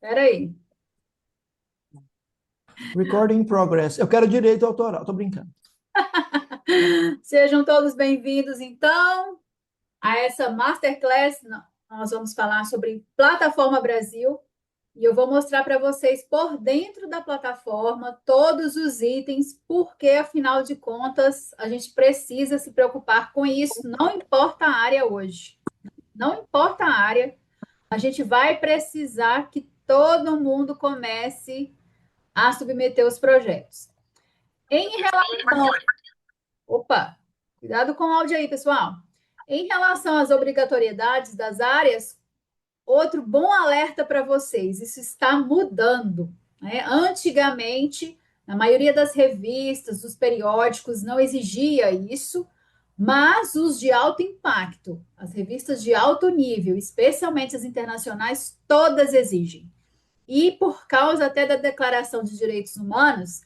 Peraí. Recording in progress. Eu quero direito autoral, tô brincando. Sejam todos bem-vindos, então, a essa Masterclass. Nós vamos falar sobre Plataforma Brasil e eu vou mostrar para vocês por dentro da plataforma todos os itens, porque, afinal de contas, a gente precisa se preocupar com isso, não importa a área hoje. Não importa a área, a gente vai precisar que todo mundo comece a submeter os projetos. Em relação Opa, cuidado com o áudio aí, pessoal. Em relação às obrigatoriedades das áreas, outro bom alerta para vocês: isso está mudando, né? Antigamente, na maioria das revistas, dos periódicos, não exigia isso, mas os de alto impacto, as revistas de alto nível, especialmente as internacionais, todas exigem. E por causa até da Declaração de Direitos Humanos,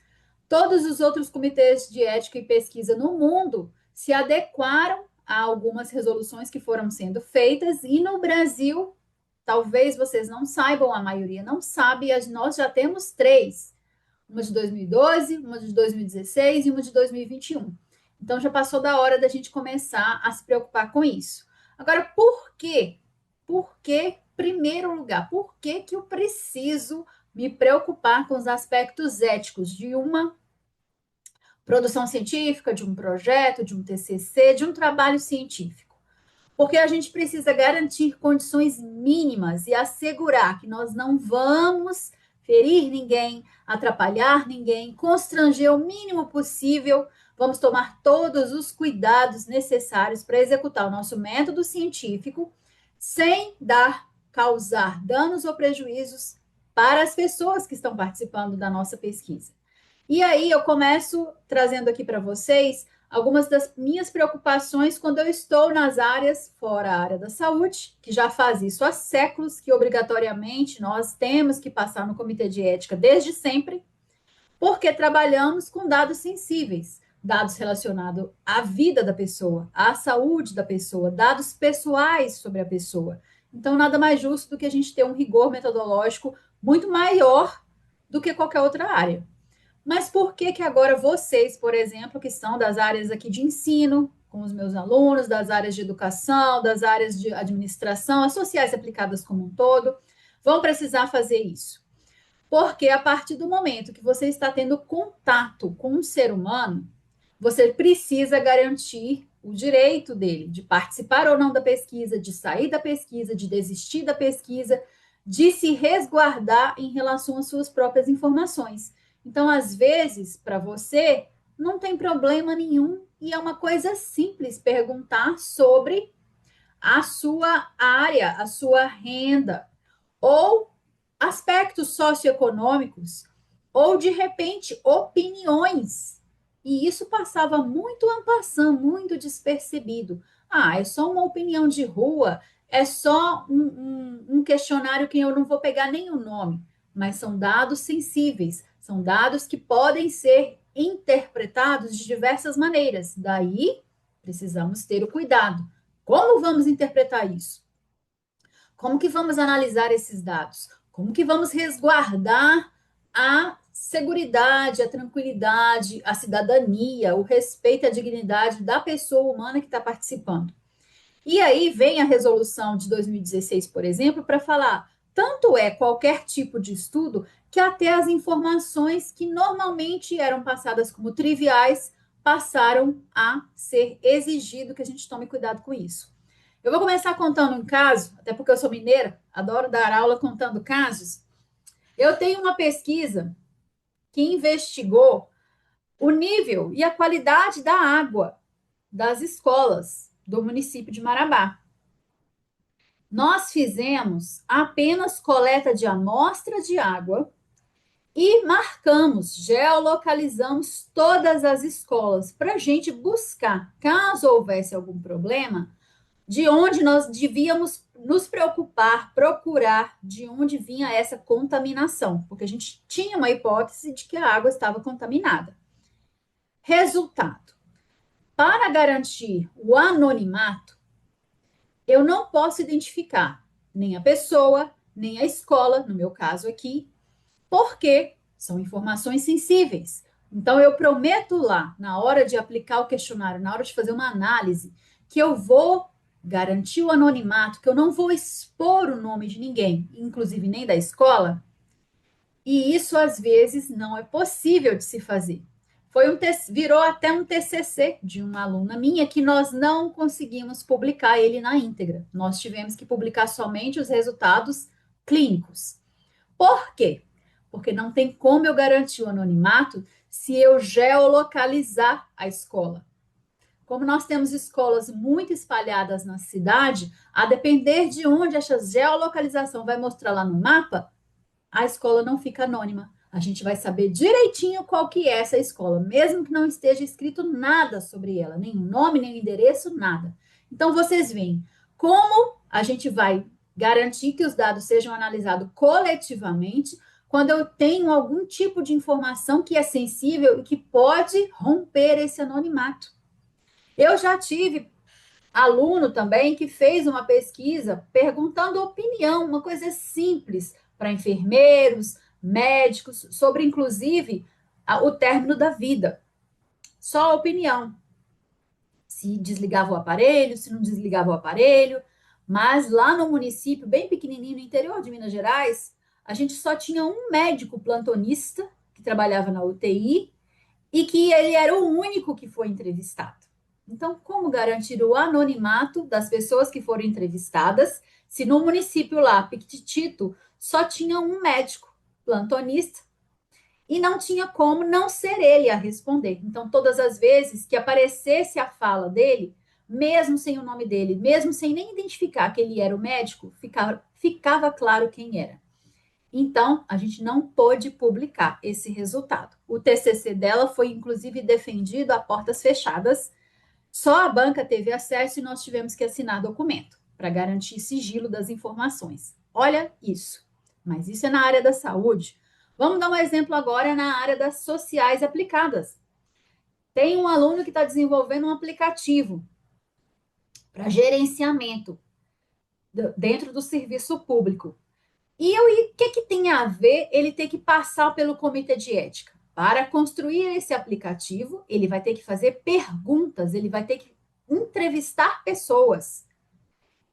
todos os outros comitês de ética e pesquisa no mundo se adequaram a algumas resoluções que foram sendo feitas, e no Brasil, talvez vocês não saibam, a maioria não sabe, nós já temos três: uma de 2012, uma de 2016 e uma de 2021. Então já passou da hora da gente começar a se preocupar com isso. Agora, por quê? Por que, primeiro lugar, por que que eu preciso me preocupar com os aspectos éticos de uma produção científica, de um projeto, de um TCC, de um trabalho científico? Porque a gente precisa garantir condições mínimas e assegurar que nós não vamos ferir ninguém, atrapalhar ninguém, constranger o mínimo possível. Vamos tomar todos os cuidados necessários para executar o nosso método científico sem causar danos ou prejuízos para as pessoas que estão participando da nossa pesquisa. E aí eu começo trazendo aqui para vocês algumas das minhas preocupações quando eu estou nas áreas fora a área da saúde, que já faz isso há séculos, que obrigatoriamente nós temos que passar no comitê de ética desde sempre, porque trabalhamos com dados sensíveis, dados relacionados à vida da pessoa, à saúde da pessoa, dados pessoais sobre a pessoa. Então, nada mais justo do que a gente ter um rigor metodológico muito maior do que qualquer outra área. Mas por que que agora vocês, por exemplo, que são das áreas aqui de ensino, com os meus alunos, das áreas de educação, das áreas de administração, as sociais aplicadas como um todo, vão precisar fazer isso? Porque a partir do momento que você está tendo contato com um ser humano, você precisa garantir o direito dele de participar ou não da pesquisa, de sair da pesquisa, de desistir da pesquisa, de se resguardar em relação às suas próprias informações. Então, às vezes, para você, não tem problema nenhum e é uma coisa simples perguntar sobre a sua área, a sua renda, ou aspectos socioeconômicos, ou de repente opiniões. E isso passava muito en passant, muito despercebido. Ah, é só uma opinião de rua, é só um questionário que eu não vou pegar nem o nome, mas são dados sensíveis, são dados que podem ser interpretados de diversas maneiras. Daí, precisamos ter o cuidado. Como vamos interpretar isso? Como que vamos analisar esses dados? Como que vamos resguardar a seguridade, a tranquilidade, a cidadania, o respeito à dignidade da pessoa humana que está participando? E aí vem a resolução de 2016, por exemplo, para falar: tanto é qualquer tipo de estudo que até as informações que normalmente eram passadas como triviais passaram a ser exigido que a gente tome cuidado com isso. Eu vou começar contando um caso, até porque eu sou mineira, adoro dar aula contando casos. Eu tenho uma pesquisa que investigou o nível e a qualidade da água das escolas do município de Marabá. Nós fizemos apenas coleta de amostra de água e marcamos, geolocalizamos todas as escolas para a gente buscar, caso houvesse algum problema, de onde nós devíamos nos preocupar, procurar de onde vinha essa contaminação, porque a gente tinha uma hipótese de que a água estava contaminada. Resultado: para garantir o anonimato, eu não posso identificar nem a pessoa, nem a escola, no meu caso aqui, porque são informações sensíveis. Então, eu prometo lá, na hora de aplicar o questionário, na hora de fazer uma análise, que eu vou garantir o anonimato, que eu não vou expor o nome de ninguém, inclusive nem da escola, e isso às vezes não é possível de se fazer. Virou até um TCC de uma aluna minha que nós não conseguimos publicar ele na íntegra. Nós tivemos que publicar somente os resultados clínicos. Por quê? Porque não tem como eu garantir o anonimato se eu geolocalizar a escola. Como nós temos escolas muito espalhadas na cidade, a depender de onde essa geolocalização vai mostrar lá no mapa, a escola não fica anônima. A gente vai saber direitinho qual que é essa escola, mesmo que não esteja escrito nada sobre ela, nem o nome, nem o endereço, nada. Então, vocês veem como a gente vai garantir que os dados sejam analisados coletivamente quando eu tenho algum tipo de informação que é sensível e que pode romper esse anonimato. Eu já tive aluno também que fez uma pesquisa perguntando opinião, uma coisa simples para enfermeiros, médicos, sobre inclusive o término da vida. Só a opinião. Se desligava o aparelho, se não desligava o aparelho. Mas lá no município, bem pequenininho, no interior de Minas Gerais, a gente só tinha um médico plantonista que trabalhava na UTI e que ele era o único que foi entrevistado. Então, como garantir o anonimato das pessoas que foram entrevistadas, se no município lá, Piquitito, só tinha um médico plantonista e não tinha como não ser ele a responder. Então, todas as vezes que aparecesse a fala dele, mesmo sem o nome dele, mesmo sem nem identificar que ele era o médico, ficava claro quem era. Então, a gente não pôde publicar esse resultado. O TCC dela foi, inclusive, defendido a portas fechadas. Só a banca teve acesso e nós tivemos que assinar documento para garantir sigilo das informações. Olha isso. Mas isso é na área da saúde. Vamos dar um exemplo agora na área das sociais aplicadas. Tem um aluno que está desenvolvendo um aplicativo para gerenciamento dentro do serviço público. E o que tem a ver ele ter que passar pelo comitê de ética? Para construir esse aplicativo, ele vai ter que fazer perguntas, ele vai ter que entrevistar pessoas.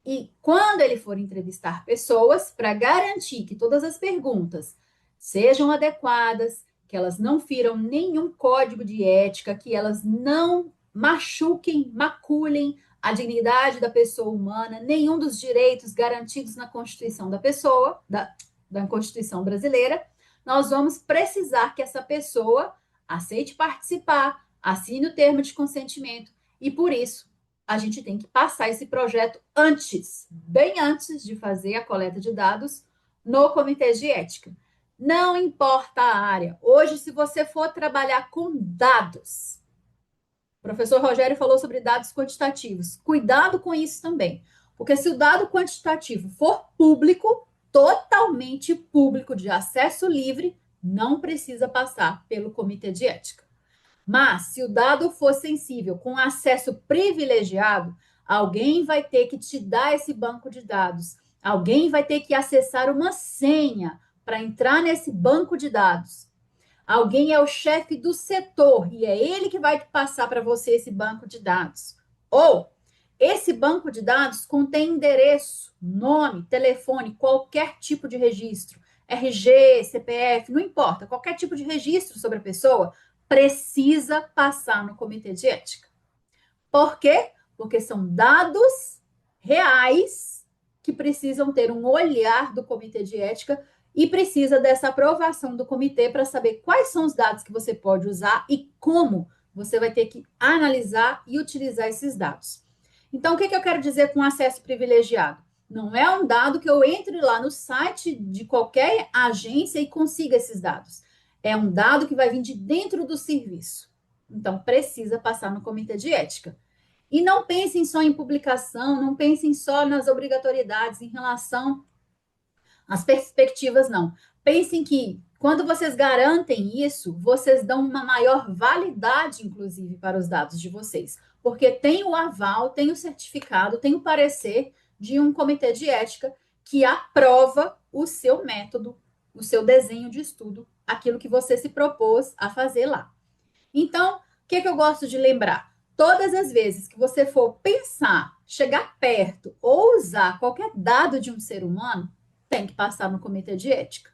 E quando ele for entrevistar pessoas, para garantir que todas as perguntas sejam adequadas, que elas não firam nenhum código de ética, que elas não machuquem, maculem a dignidade da pessoa humana, nenhum dos direitos garantidos na Constituição da pessoa, da Constituição brasileira, nós vamos precisar que essa pessoa aceite participar, assine o termo de consentimento e, por isso, a gente tem que passar esse projeto antes, bem antes de fazer a coleta de dados no comitê de ética. Não importa a área. Hoje, se você for trabalhar com dados, o professor Rogério falou sobre dados quantitativos. Cuidado com isso também. Porque se o dado quantitativo for público, totalmente público, de acesso livre, não precisa passar pelo comitê de ética. Mas, se o dado for sensível, com acesso privilegiado, alguém vai ter que te dar esse banco de dados. Alguém vai ter que acessar uma senha para entrar nesse banco de dados. Alguém é o chefe do setor e é ele que vai passar para você esse banco de dados. Ou esse banco de dados contém endereço, nome, telefone, qualquer tipo de registro, RG, CPF, não importa, qualquer tipo de registro sobre a pessoa precisa passar no comitê de ética. Por quê? Porque são dados reais que precisam ter um olhar do comitê de ética e precisa dessa aprovação do comitê para saber quais são os dados que você pode usar e como você vai ter que analisar e utilizar esses dados. Então, o que eu quero dizer com acesso privilegiado? Não é um dado que eu entre lá no site de qualquer agência e consiga esses dados. É um dado que vai vir de dentro do serviço. Então, precisa passar no comitê de ética. E não pensem só em publicação, não pensem só nas obrigatoriedades em relação às perspectivas, não. Pensem que, quando vocês garantem isso, vocês dão uma maior validade, inclusive, para os dados de vocês. Porque tem o aval, tem o certificado, tem o parecer de um comitê de ética que aprova o seu método, o seu desenho de estudo, aquilo que você se propôs a fazer lá. Então, o que, que eu gosto de lembrar? Todas as vezes que você for pensar, chegar perto ou usar qualquer dado de um ser humano, tem que passar no comitê de ética.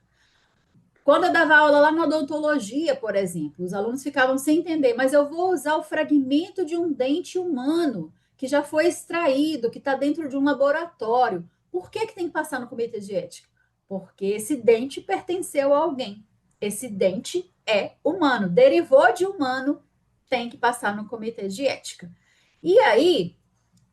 Quando eu dava aula lá na odontologia, por exemplo, os alunos ficavam sem entender, mas eu vou usar o fragmento de um dente humano que já foi extraído, que está dentro de um laboratório. Por que que tem que passar no comitê de ética? Porque esse dente pertenceu a alguém. Esse dente é humano, derivou de humano, tem que passar no comitê de ética. E aí,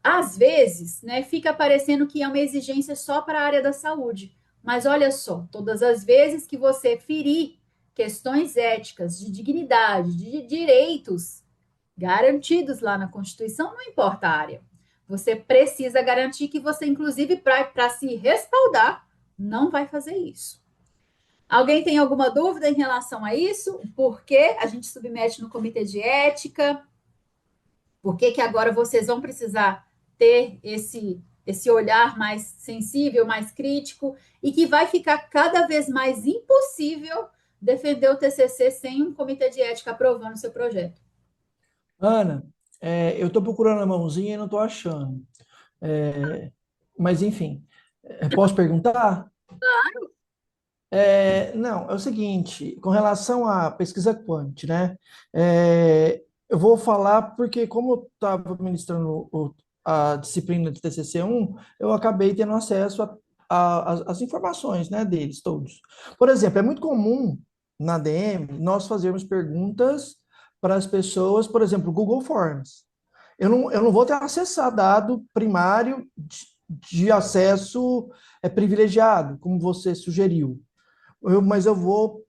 às vezes, né, fica parecendo que é uma exigência só para a área da saúde. Mas olha só, todas as vezes que você ferir questões éticas, de dignidade, de direitos garantidos lá na Constituição, não importa a área. Você precisa garantir que você, inclusive, para se respaldar, não vai fazer isso. Alguém tem alguma dúvida em relação a isso? Por que a gente submete no comitê de ética? Por que que agora vocês vão precisar ter esse olhar mais sensível, mais crítico, e que vai ficar cada vez mais impossível defender o TCC sem um comitê de ética aprovando o seu projeto? Ana, eu estou procurando a mãozinha e não estou achando. É, mas, enfim, posso perguntar? Não, é o seguinte, com relação à pesquisa quant, né? Eu vou falar porque, como eu estava ministrando a disciplina de TCC1, eu acabei tendo acesso às informações, né, deles todos. Por exemplo, é muito comum na DM nós fazermos perguntas para as pessoas, por exemplo, Google Forms. Eu não vou ter acesso a dado primário de acesso privilegiado, como você sugeriu. Mas eu vou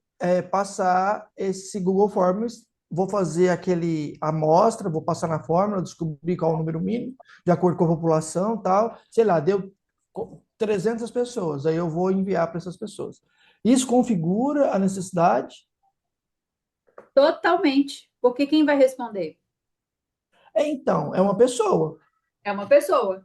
passar esse Google Forms, vou fazer aquele amostra, vou passar na fórmula, descobrir qual é o número mínimo, de acordo com a população, tal. Sei lá, deu 300 pessoas, aí eu vou enviar para essas pessoas. Isso configura a necessidade? Totalmente. Porque quem vai responder? Então, é uma pessoa. É uma pessoa.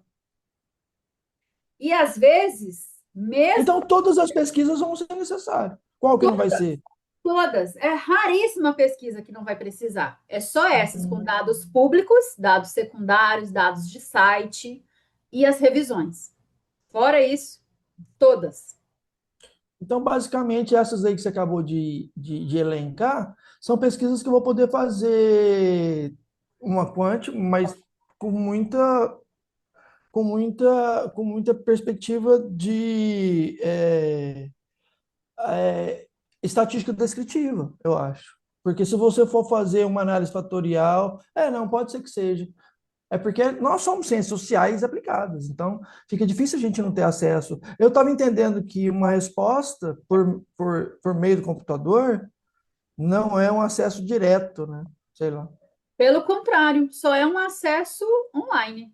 E às vezes, mesmo Então, todas as pesquisas vão ser necessárias. Qual que não vai ser? todas, é raríssima pesquisa que não vai precisar. É só essas, com Hum. dados públicos, dados secundários, dados de site e as revisões. Fora isso, todas. Então, basicamente, essas aí que você acabou de elencar são pesquisas que eu vou poder fazer uma quant, mas com muita, com muita perspectiva de estatística descritiva, eu acho. Porque se você for fazer uma análise fatorial, não, pode ser que seja. É porque nós somos ciências sociais aplicadas, então fica difícil a gente não ter acesso. Eu estava entendendo que uma resposta por meio do computador não é um acesso direto, né? Sei lá, Pelo contrário, só é um acesso online.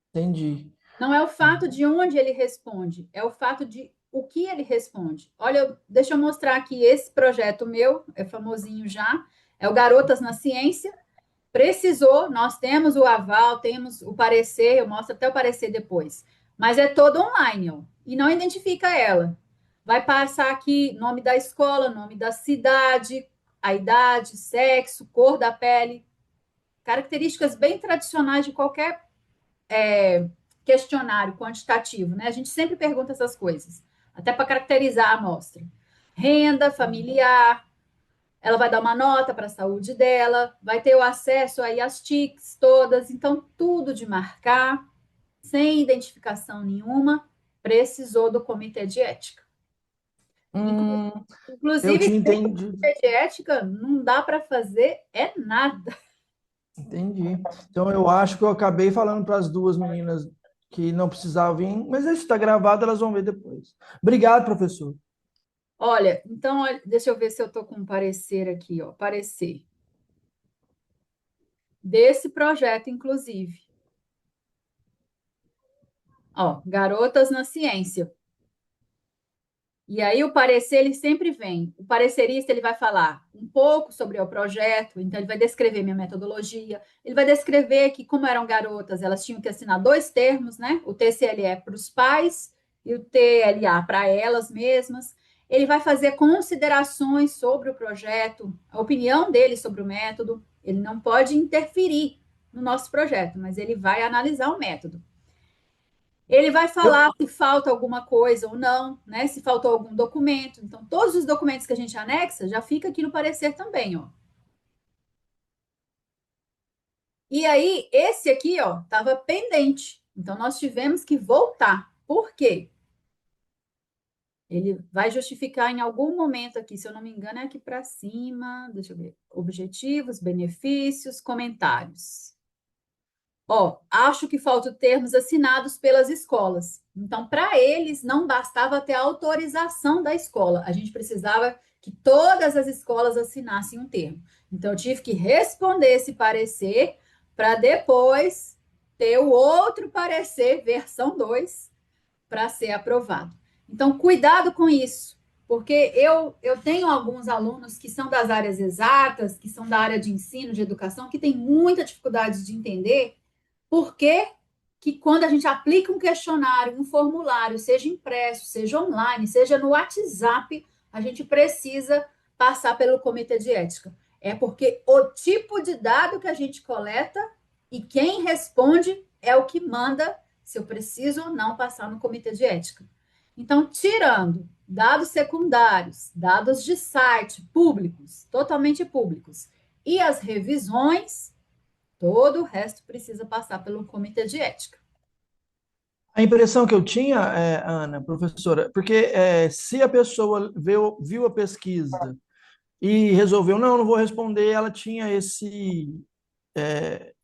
entendi. Não é o fato de onde ele responde, é o fato de o que ele responde. Olha, deixa eu mostrar aqui esse projeto meu, é famosinho já, é o Garotas na Ciência. Precisou, nós temos o aval, temos o parecer, eu mostro até o parecer depois, mas é todo online, ó, e não identifica ela. Vai passar aqui nome da escola, nome da cidade, a idade, sexo, cor da pele, características bem tradicionais de qualquer questionário quantitativo, né? A gente sempre pergunta essas coisas, até para caracterizar a amostra. Renda familiar, ela vai dar uma nota para a saúde dela, vai ter o acesso aí às TICs todas, então tudo de marcar, sem identificação nenhuma, precisou do comitê de ética. Hum, eu Inclusive, te sem entendi, comitê de ética, não dá para fazer é nada. entendi. Então eu acho que eu acabei falando para as duas meninas que não precisavam vir, mas isso está gravado, elas vão ver depois. Obrigado, professor. Olha, então, olha, deixa eu ver se eu estou com um parecer aqui, ó, parecer desse projeto, inclusive. Ó, Garotas na Ciência. E aí o parecer ele sempre vem. O parecerista ele vai falar um pouco sobre o projeto, então ele vai descrever minha metodologia, ele vai descrever que como eram garotas, elas tinham que assinar dois termos, né? O TCLE para os pais e o TLA para elas mesmas. Ele vai fazer considerações sobre o projeto, a opinião dele sobre o método. Ele não pode interferir no nosso projeto, mas ele vai analisar o método. Ele vai Eu, falar se falta alguma coisa ou não, né? Se faltou algum documento. Então, todos os documentos que a gente anexa já fica aqui no parecer também, ó. E aí, esse aqui, ó, estava pendente. Então, nós tivemos que voltar. Por quê? Ele vai justificar em algum momento aqui, se eu não me engano, é aqui para cima. Deixa eu ver. Objetivos, benefícios, comentários. Ó, acho que faltam termos assinados pelas escolas. Então, para eles, não bastava ter a autorização da escola. A gente precisava que todas as escolas assinassem um termo. Então, eu tive que responder esse parecer para depois ter o outro parecer, versão 2, para ser aprovado. Então, cuidado com isso, porque eu tenho alguns alunos que são das áreas exatas, que são da área de ensino, de educação, que têm muita dificuldade de entender por que que quando a gente aplica um questionário, um formulário, seja impresso, seja online, seja no WhatsApp, a gente precisa passar pelo comitê de ética. É porque o tipo de dado que a gente coleta e quem responde é o que manda se eu preciso ou não passar no comitê de ética. Então, tirando dados secundários, dados de site públicos, totalmente públicos, e as revisões, todo o resto precisa passar pelo comitê de ética. a impressão que eu tinha, Ana, professora, porque se a pessoa viu a pesquisa e resolveu, não, não vou responder, ela tinha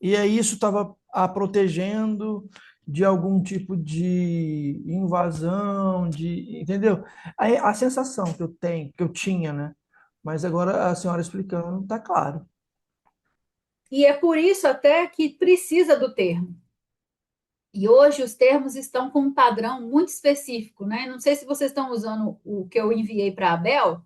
e aí isso estava a protegendo de algum tipo de invasão, entendeu? A sensação que eu tenho, que eu tinha, né? Mas agora a senhora explicando, tá claro. E é por isso até que precisa do termo. E hoje os termos estão com um padrão muito específico, né? Não sei se vocês estão usando o que eu enviei para a Abel,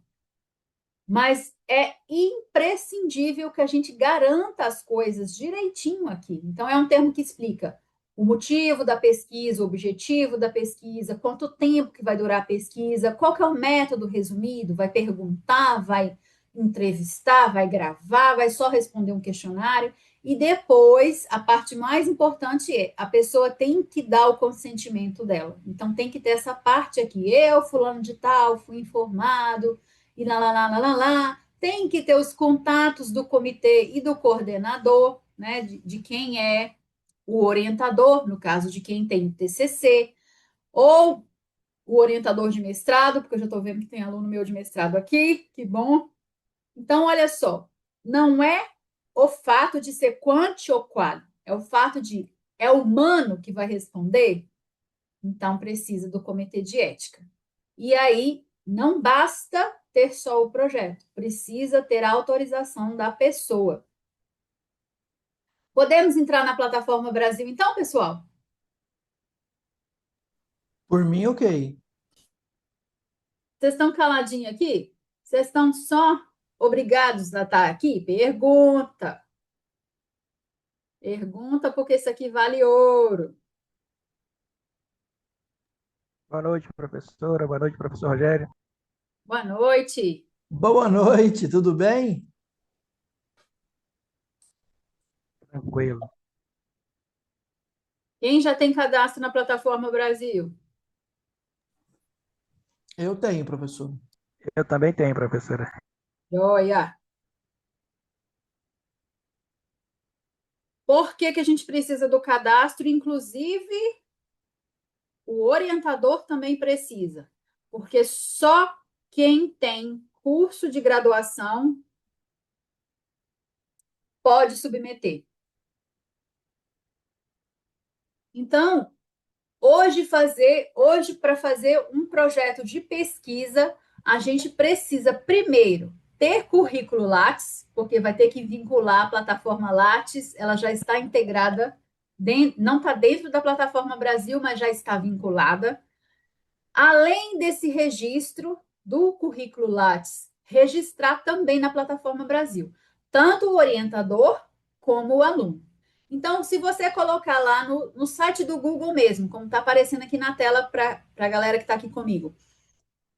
mas é imprescindível que a gente garanta as coisas direitinho aqui. Então, é um termo que explica o motivo da pesquisa, o objetivo da pesquisa, quanto tempo que vai durar a pesquisa, qual que é o método resumido, vai perguntar, vai entrevistar, vai gravar, vai só responder um questionário. E depois, a parte mais importante é a pessoa tem que dar o consentimento dela. Então, tem que ter essa parte aqui. Eu, fulano de tal, fui informado e lá, lá, lá, lá, lá, lá. Tem que ter os contatos do comitê e do coordenador, né, de quem é o orientador, no caso de quem tem TCC, ou o orientador de mestrado, porque eu já estou vendo que tem aluno meu de mestrado aqui, que bom. Então, olha só, não é o fato de ser quanti ou qual, é o fato de é humano que vai responder, então precisa do comitê de ética. E aí não basta ter só o projeto, precisa ter a autorização da pessoa. Podemos entrar na plataforma Brasil, então, pessoal? Por mim, ok. Vocês estão caladinhos aqui? Vocês estão só obrigados a estar aqui? Pergunta. Pergunta, porque isso aqui vale ouro. Boa noite, professora. Boa noite, professor Rogério. Boa noite. Boa noite, tudo bem? Tranquilo. Quem já tem cadastro na plataforma Brasil? Eu tenho, professor. Eu também tenho, professora. Joia. Por que que a gente precisa do cadastro? Inclusive, o orientador também precisa, porque só quem tem curso de graduação pode submeter. Então, hoje para fazer um projeto de pesquisa, a gente precisa primeiro ter currículo Lattes, porque vai ter que vincular a plataforma Lattes, ela já está integrada, não está dentro da plataforma Brasil, mas já está vinculada. Além desse registro do currículo Lattes, registrar também na plataforma Brasil, tanto o orientador como o aluno. Então, se você colocar lá no site do Google mesmo, como está aparecendo aqui na tela para a galera que está aqui comigo,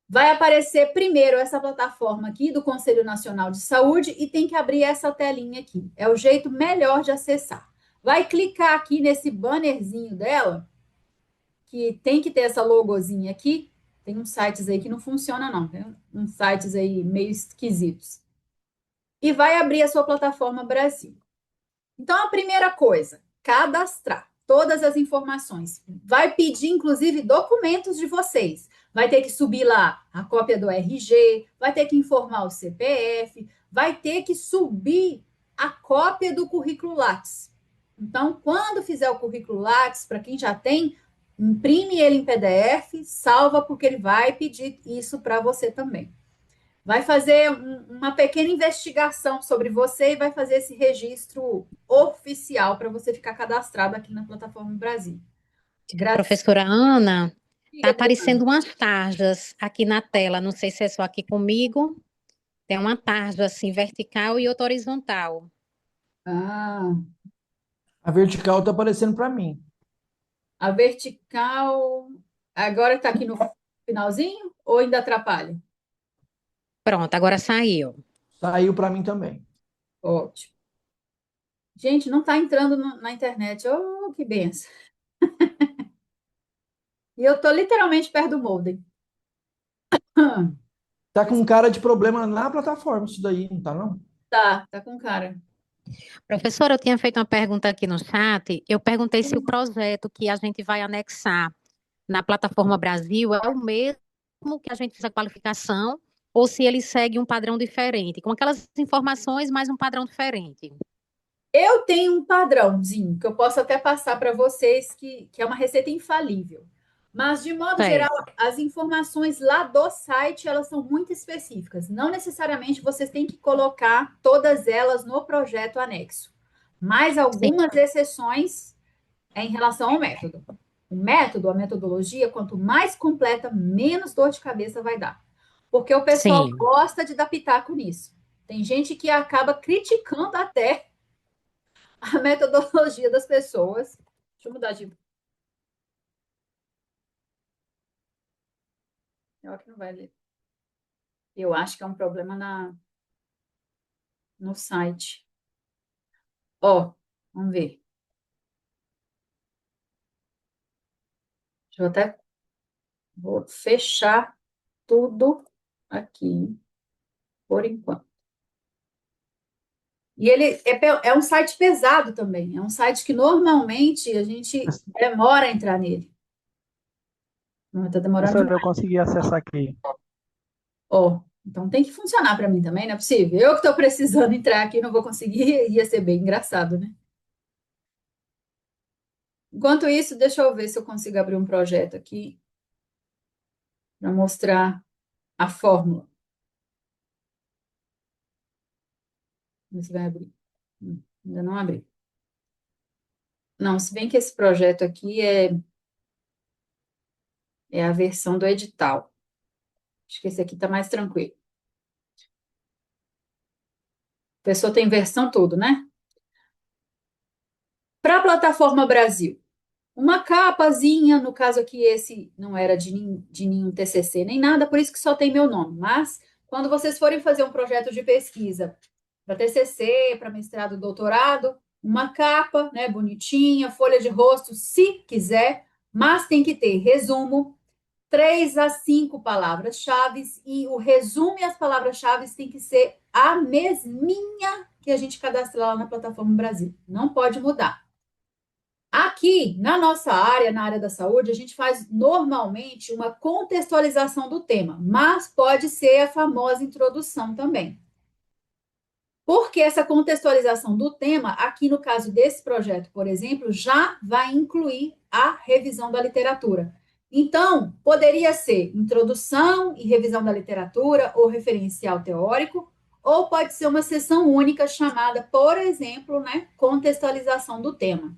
vai aparecer primeiro essa plataforma aqui do Conselho Nacional de Saúde e tem que abrir essa telinha aqui. É o jeito melhor de acessar. Vai clicar aqui nesse bannerzinho dela, que tem que ter essa logozinha aqui. Tem uns sites aí que não funciona, não. Tem uns sites aí meio esquisitos. E vai abrir a sua plataforma Brasil. Então, a primeira coisa, cadastrar todas as informações. Vai pedir, inclusive, documentos de vocês. Vai ter que subir lá a cópia do RG, vai ter que informar o CPF, vai ter que subir a cópia do currículo Lattes. Então, quando fizer o currículo Lattes, para quem já tem, imprime ele em PDF, salva, porque ele vai pedir isso para você também. Vai fazer uma pequena investigação sobre você e vai fazer esse registro oficial para você ficar cadastrado aqui na plataforma Brasil. Grátis. Professora Ana, está Diga, aparecendo Adriana. umas tarjas aqui na tela. Não sei se é só aqui comigo. Tem uma tarja assim vertical e outra horizontal. Ah, A vertical está aparecendo para mim. a vertical. Agora está aqui no finalzinho ou ainda atrapalha? Pronto, agora saiu. Saiu para mim também. Ótimo. Gente, não está entrando na internet. Oh, que benção. E eu estou literalmente perto do modem. Tá com cara de problema na plataforma isso daí, não tá não? Tá com cara. Professora, eu tinha feito uma pergunta aqui no chat. Eu perguntei se o projeto que a gente vai anexar na plataforma Brasil é o mesmo que a gente fez a qualificação ou se ele segue um padrão diferente, com aquelas informações, mas um padrão diferente. Eu tenho um padrãozinho que eu posso até passar para vocês, que é uma receita infalível. Mas, de modo geral, Certo. as informações lá do site, elas são muito específicas. Não necessariamente vocês têm que colocar todas elas no projeto anexo. Mas Sim, algumas exceções é em relação ao método. O método, a metodologia, quanto mais completa, menos dor de cabeça vai dar. Porque o pessoal sim. gosta de dar pitaco nisso. Tem gente que acaba criticando até a metodologia das pessoas. Deixa eu mudar de. Eu acho que não vai ler. Eu acho que é um problema no site. Ó, vamos ver. Deixa eu até. Vou fechar tudo aqui, por enquanto. E ele é um site pesado também. É um site que normalmente a gente demora a entrar nele. Não, tá demorando Professora, eu demais. consegui acessar aqui. Ó, então tem que funcionar para mim também, não é possível. Eu que estou precisando entrar aqui, não vou conseguir, ia ser bem engraçado, né? Enquanto isso, deixa eu ver se eu consigo abrir um projeto aqui para mostrar a fórmula. Vamos ver se vai abrir. Ainda não abri. Não, se bem que esse projeto aqui é a versão do edital. Acho que esse aqui está mais tranquilo. A pessoa tem versão tudo, né? Para a plataforma Brasil, uma capazinha, no caso aqui, esse não era de nenhum TCC nem nada, por isso que só tem meu nome. Mas, quando vocês forem fazer um projeto de pesquisa para TCC, para mestrado, doutorado, uma capa, né, bonitinha, folha de rosto, se quiser, mas tem que ter resumo, 3 a 5 palavras-chave, e o resumo e as palavras-chave tem que ser a mesminha que a gente cadastra lá na plataforma Brasil. Não pode mudar. Aqui, na nossa área, na área da saúde, a gente faz normalmente uma contextualização do tema, mas pode ser a famosa introdução também. Porque essa contextualização do tema, aqui no caso desse projeto, por exemplo, já vai incluir a revisão da literatura. Então, poderia ser introdução e revisão da literatura ou referencial teórico, ou pode ser uma sessão única chamada, por exemplo, né, contextualização do tema.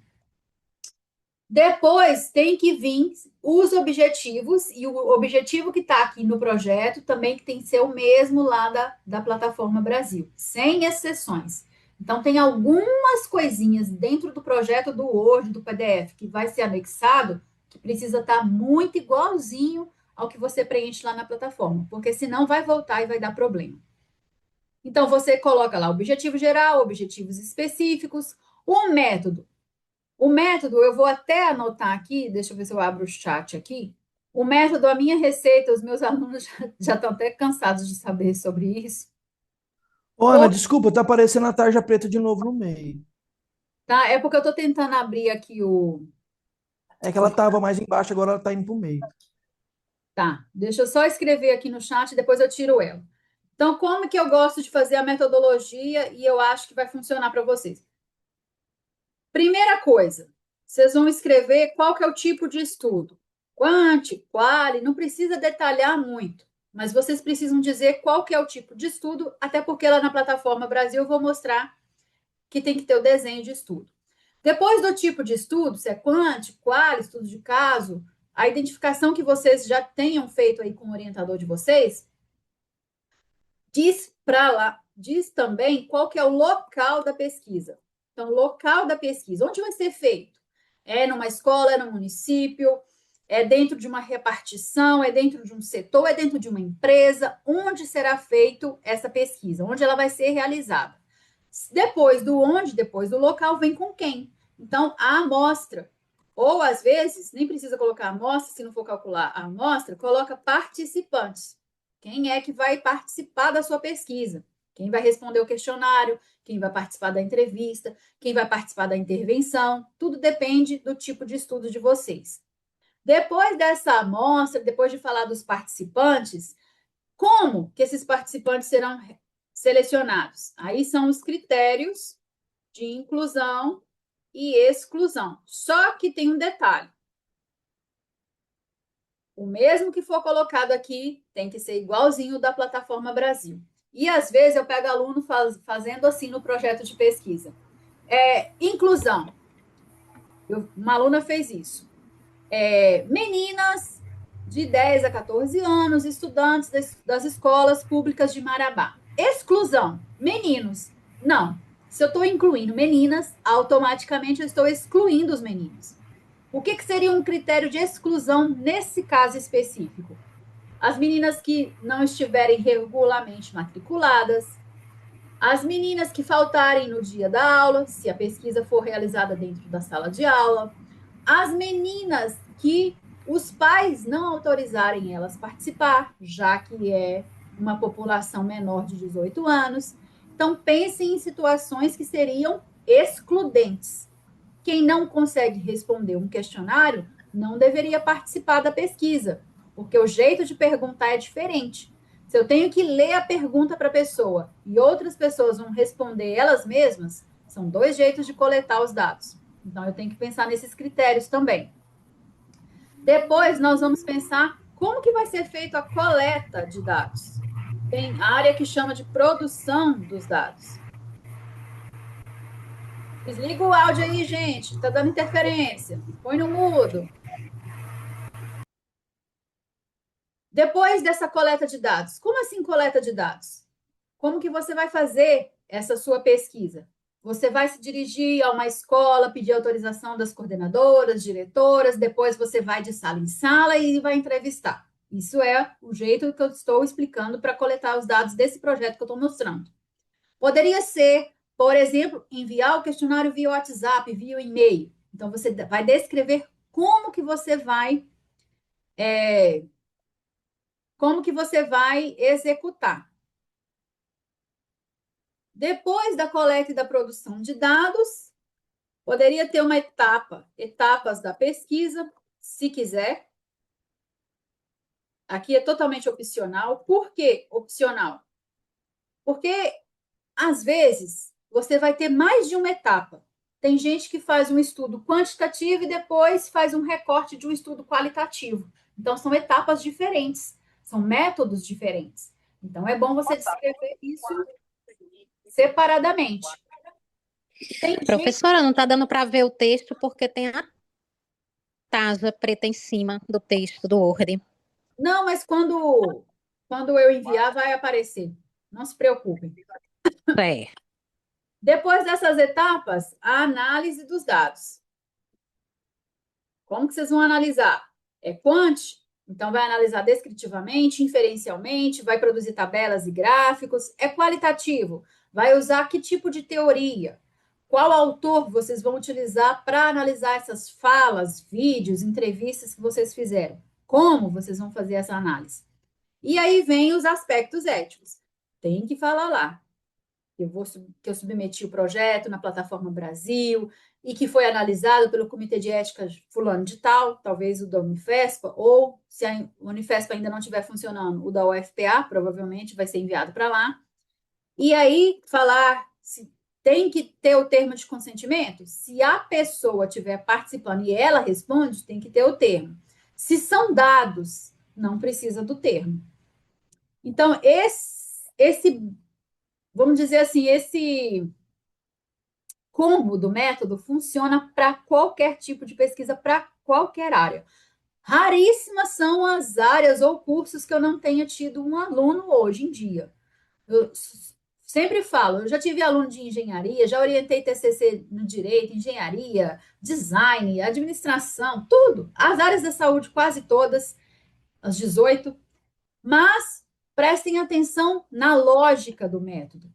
Depois tem que vir os objetivos, e o objetivo que está aqui no projeto também que tem que ser o mesmo lá da plataforma Brasil, sem exceções. Então, tem algumas coisinhas dentro do projeto do Word, do PDF, que vai ser anexado, que precisa estar muito igualzinho ao que você preenche lá na plataforma, porque senão vai voltar e vai dar problema. Então, você coloca lá objetivo geral, objetivos específicos, o método. O método, eu vou até anotar aqui, deixa eu ver se eu abro o chat aqui. O método, a minha receita, os meus alunos já estão até cansados de saber sobre isso. Ô, Ana, desculpa, tá aparecendo a tarja preta de novo no meio. Tá? É porque eu estou tentando abrir aqui o. É que ela tava mais embaixo, agora ela tá indo pro meio. Tá, deixa eu só escrever aqui no chat, depois eu tiro ela. Então, como que eu gosto de fazer a metodologia e eu acho que vai funcionar para vocês? Primeira coisa, vocês vão escrever qual que é o tipo de estudo. Quant, quali, não precisa detalhar muito, mas vocês precisam dizer qual que é o tipo de estudo, até porque lá na plataforma Brasil eu vou mostrar que tem que ter o desenho de estudo. Depois do tipo de estudo, se é quant, quali, estudo de caso, a identificação que vocês já tenham feito aí com o orientador de vocês, diz para lá, diz também qual que é o local da pesquisa. Então, local da pesquisa, onde vai ser feito? É numa escola, é no município, é dentro de uma repartição, é dentro de um setor, é dentro de uma empresa, onde será feito essa pesquisa, onde ela vai ser realizada. Depois do onde, depois do local, vem com quem. Então, a amostra, ou às vezes, nem precisa colocar amostra, se não for calcular a amostra, coloca participantes. Quem é que vai participar da sua pesquisa? Quem vai responder o questionário? Quem vai participar da entrevista? Quem vai participar da intervenção? Tudo depende do tipo de estudo de vocês. Depois dessa amostra, depois de falar dos participantes, como que esses participantes serão selecionados? Aí são os critérios de inclusão e exclusão. Só que tem um detalhe. O mesmo que for colocado aqui tem que ser igualzinho da plataforma Brasil. E às vezes eu pego aluno fazendo assim no projeto de pesquisa. Inclusão. Uma aluna fez isso. Meninas de 10 a 14 anos, estudantes das escolas públicas de Marabá. Exclusão. Meninos. Não. Se eu estou incluindo meninas, automaticamente eu estou excluindo os meninos. O que seria um critério de exclusão nesse caso específico? As meninas que não estiverem regularmente matriculadas, as meninas que faltarem no dia da aula, se a pesquisa for realizada dentro da sala de aula, as meninas que os pais não autorizarem elas participar, já que é uma população menor de 18 anos. Então, pensem em situações que seriam excludentes. Quem não consegue responder um questionário não deveria participar da pesquisa, porque o jeito de perguntar é diferente. Se eu tenho que ler a pergunta para a pessoa e outras pessoas vão responder elas mesmas, são dois jeitos de coletar os dados. Então, eu tenho que pensar nesses critérios também. Depois, nós vamos pensar como que vai ser feita a coleta de dados. Tem área que chama de produção dos dados. Desliga o áudio aí, gente. Está dando interferência. Põe no mudo. Depois dessa coleta de dados, como assim coleta de dados? Como que você vai fazer essa sua pesquisa? Você vai se dirigir a uma escola, pedir autorização das coordenadoras, diretoras, depois você vai de sala em sala e vai entrevistar. Isso é o jeito que eu estou explicando para coletar os dados desse projeto que eu estou mostrando. Poderia ser, por exemplo, enviar o questionário via WhatsApp, via e-mail. Então, você vai descrever como que você vai executar. Depois da coleta e da produção de dados, poderia ter uma etapas da pesquisa, se quiser. Aqui é totalmente opcional. Por que opcional? Porque, às vezes, você vai ter mais de uma etapa. Tem gente que faz um estudo quantitativo e depois faz um recorte de um estudo qualitativo. Então, são etapas diferentes, são métodos diferentes. Então, é bom você descrever isso separadamente. Professora, não está dando para ver o texto porque tem a tasa preta em cima do texto do Word. Não, mas quando eu enviar, vai aparecer. Não se preocupem. É. Depois dessas etapas, a análise dos dados. Como que vocês vão analisar? É quant? Então, vai analisar descritivamente, inferencialmente, vai produzir tabelas e gráficos. É qualitativo? Vai usar que tipo de teoria? Qual autor vocês vão utilizar para analisar essas falas, vídeos, entrevistas que vocês fizeram? Como vocês vão fazer essa análise? E aí vem os aspectos éticos. Tem que falar lá que eu submeti o projeto na plataforma Brasil e que foi analisado pelo Comitê de Ética fulano de tal, talvez o da Unifespa, ou se a Unifespa ainda não estiver funcionando, o da UFPA, provavelmente vai ser enviado para lá. E aí falar se tem que ter o termo de consentimento? Se a pessoa estiver participando e ela responde, tem que ter o termo. Se são dados, não precisa do termo. Então, esse vamos dizer assim, esse combo do método funciona para qualquer tipo de pesquisa, para qualquer área. Raríssimas são as áreas ou cursos que eu não tenha tido um aluno hoje em dia. Eu sempre falo, eu já tive aluno de engenharia, já orientei TCC no direito, engenharia, design, administração, tudo. As áreas da saúde, quase todas, as 18. Mas prestem atenção na lógica do método.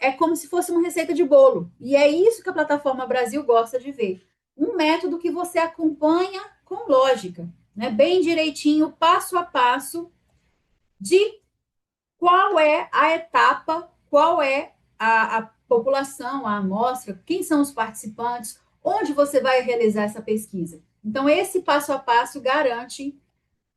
É como se fosse uma receita de bolo. E é isso que a plataforma Brasil gosta de ver. Um método que você acompanha com lógica, né? Bem direitinho, passo a passo, de qual é a etapa, qual é a população, a amostra, quem são os participantes, onde você vai realizar essa pesquisa. Então, esse passo a passo garante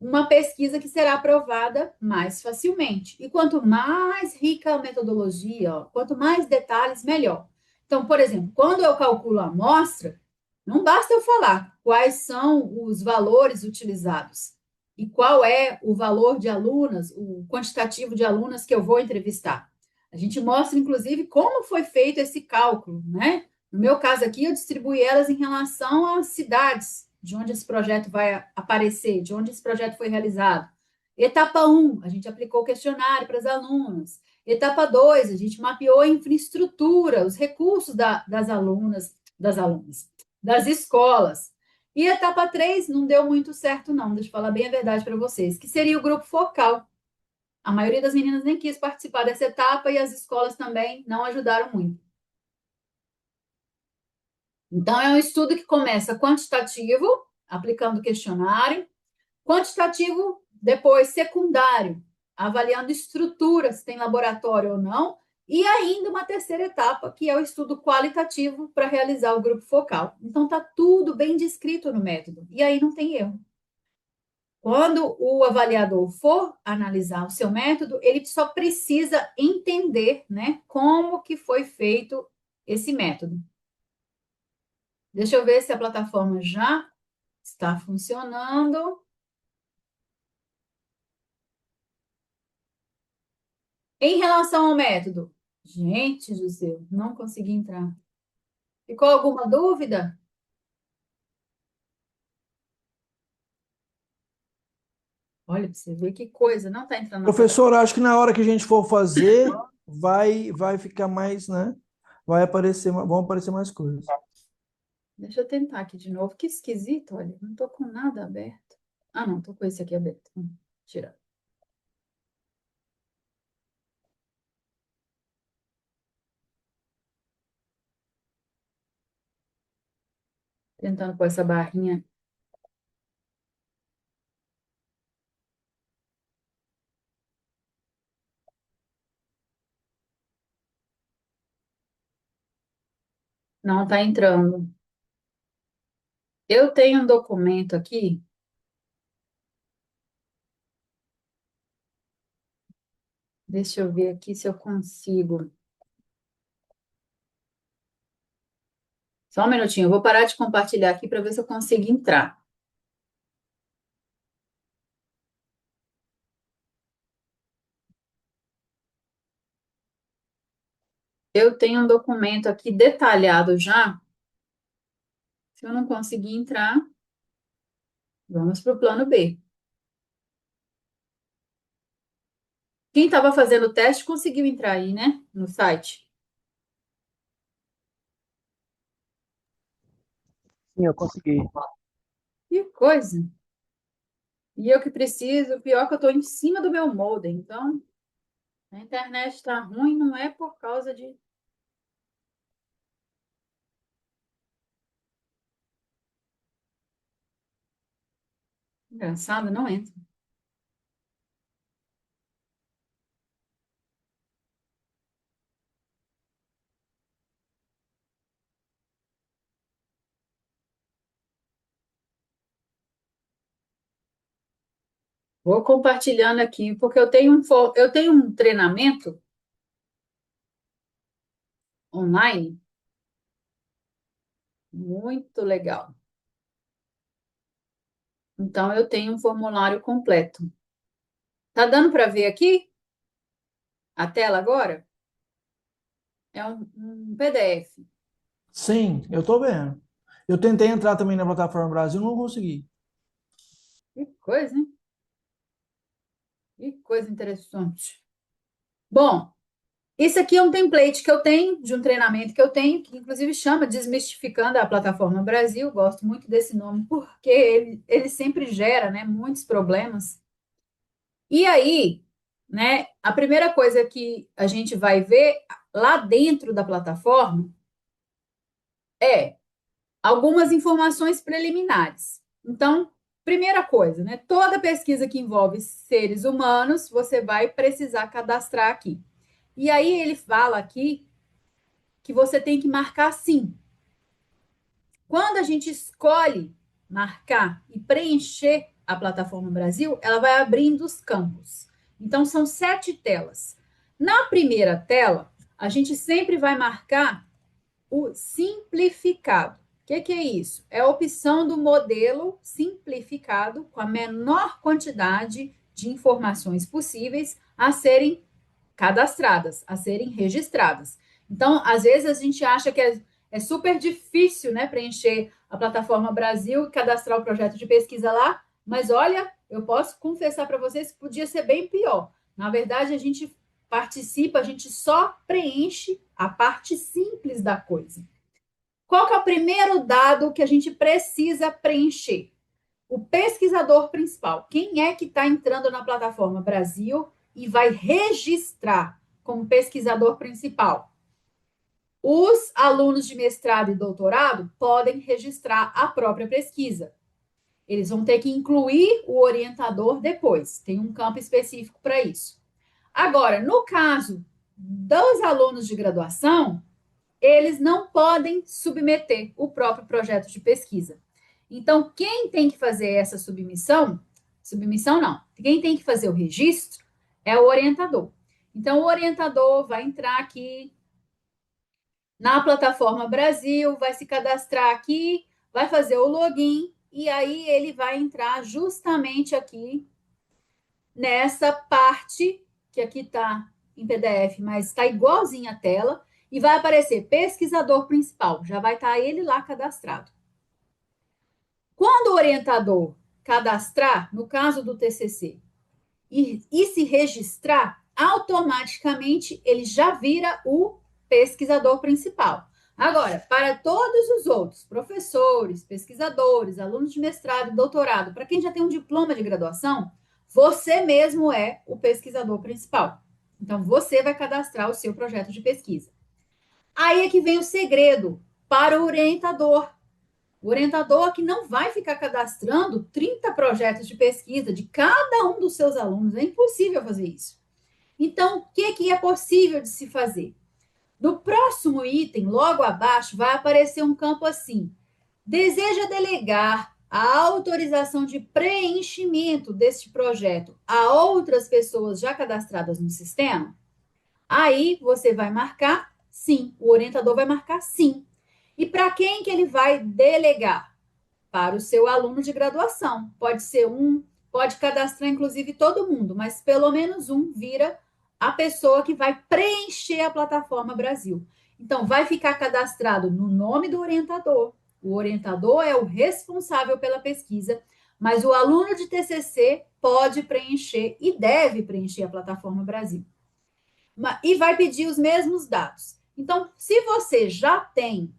uma pesquisa que será aprovada mais facilmente. E quanto mais rica a metodologia, ó, quanto mais detalhes, melhor. Então, por exemplo, quando eu calculo a amostra, não basta eu falar quais são os valores utilizados e qual é o valor de alunas, o quantitativo de alunas que eu vou entrevistar. A gente mostra, inclusive, como foi feito esse cálculo, né? No meu caso aqui, eu distribuí elas em relação às cidades de onde esse projeto vai aparecer, de onde esse projeto foi realizado. Etapa 1, a gente aplicou o questionário para as alunas. Etapa 2, a gente mapeou a infraestrutura, os recursos das alunas, das escolas. E etapa 3 não deu muito certo, não, deixa eu falar bem a verdade para vocês, que seria o grupo focal. A maioria das meninas nem quis participar dessa etapa e as escolas também não ajudaram muito. Então, é um estudo que começa quantitativo, aplicando questionário, quantitativo, depois secundário, avaliando estrutura, se tem laboratório ou não, e ainda uma terceira etapa, que é o estudo qualitativo para realizar o grupo focal. Então, está tudo bem descrito no método, e aí não tem erro. Quando o avaliador for analisar o seu método, ele só precisa entender, né, como que foi feito esse método. Deixa eu ver se a plataforma já está funcionando. Em relação ao método, gente do céu, não consegui entrar. Ficou alguma dúvida? Olha, para você ver que coisa, não está entrando na plataforma. Professor, acho que na hora que a gente for fazer, vai ficar mais, né? Vão aparecer mais coisas. Deixa eu tentar aqui de novo. Que esquisito, olha, não estou com nada aberto. Ah, não, estou com esse aqui aberto. Tirar. Tentando pôr essa barrinha. Não está entrando. Eu tenho um documento aqui. Deixa eu ver aqui se eu consigo. Só um minutinho, eu vou parar de compartilhar aqui para ver se eu consigo entrar. Eu tenho um documento aqui detalhado já. Se eu não conseguir entrar, vamos para o plano B. Quem estava fazendo o teste conseguiu entrar aí, né? No site. Sim, eu consegui. Que coisa! E eu que preciso, pior que eu estou em cima do meu modem, então a internet está ruim, não é por causa de. Engraçado, não entra. Vou compartilhando aqui, porque eu tenho um treinamento online muito legal. Então, eu tenho um formulário completo. Tá dando para ver aqui a tela agora? É um PDF. Sim, eu estou vendo. Eu tentei entrar também na plataforma Brasil, não consegui. Que coisa, hein? Que coisa interessante. Bom, isso aqui é um template que eu tenho, de um treinamento que eu tenho, que inclusive chama Desmistificando a Plataforma Brasil. Gosto muito desse nome, porque ele sempre gera, né, muitos problemas. E aí, né, a primeira coisa que a gente vai ver lá dentro da plataforma é algumas informações preliminares. Então, primeira coisa, né, toda pesquisa que envolve seres humanos, você vai precisar cadastrar aqui. E aí ele fala aqui que você tem que marcar sim. Quando a gente escolhe marcar e preencher a plataforma Brasil, ela vai abrindo os campos. Então, são 7 telas. Na primeira tela, a gente sempre vai marcar o simplificado. O que é isso? É a opção do modelo simplificado com a menor quantidade de informações possíveis a serem cadastradas, a serem registradas. Então, às vezes a gente acha que é super difícil, né, preencher a plataforma Brasil e cadastrar o projeto de pesquisa lá, mas olha, eu posso confessar para vocês que podia ser bem pior. Na verdade, a gente participa, a gente só preenche a parte simples da coisa. Qual que é o primeiro dado que a gente precisa preencher? O pesquisador principal. Quem é que está entrando na plataforma Brasil e vai registrar como pesquisador principal? Os alunos de mestrado e doutorado podem registrar a própria pesquisa. Eles vão ter que incluir o orientador depois. Tem um campo específico para isso. Agora, no caso dos alunos de graduação, eles não podem submeter o próprio projeto de pesquisa. Então, quem tem que fazer essa submissão não, quem tem que fazer o registro é o orientador. Então, o orientador vai entrar aqui na plataforma Brasil, vai se cadastrar aqui, vai fazer o login e aí ele vai entrar justamente aqui nessa parte que aqui está em PDF, mas está igualzinha a tela e vai aparecer pesquisador principal, já vai estar ele lá cadastrado. Quando o orientador cadastrar, no caso do TCC, e se registrar, automaticamente ele já vira o pesquisador principal. Agora, para todos os outros, professores, pesquisadores, alunos de mestrado e doutorado, para quem já tem um diploma de graduação, você mesmo é o pesquisador principal. Então, você vai cadastrar o seu projeto de pesquisa. Aí é que vem o segredo para o orientador. O orientador que não vai ficar cadastrando 30 projetos de pesquisa de cada um dos seus alunos. É impossível fazer isso. Então, o que é possível de se fazer? No próximo item, logo abaixo, vai aparecer um campo assim: deseja delegar a autorização de preenchimento deste projeto a outras pessoas já cadastradas no sistema? Aí você vai marcar sim, o orientador vai marcar sim. E para quem que ele vai delegar? Para o seu aluno de graduação. Pode ser um, pode cadastrar inclusive todo mundo, mas pelo menos um vira a pessoa que vai preencher a plataforma Brasil. Então, vai ficar cadastrado no nome do orientador. O orientador é o responsável pela pesquisa, mas o aluno de TCC pode preencher e deve preencher a plataforma Brasil. E vai pedir os mesmos dados. Então, se você já tem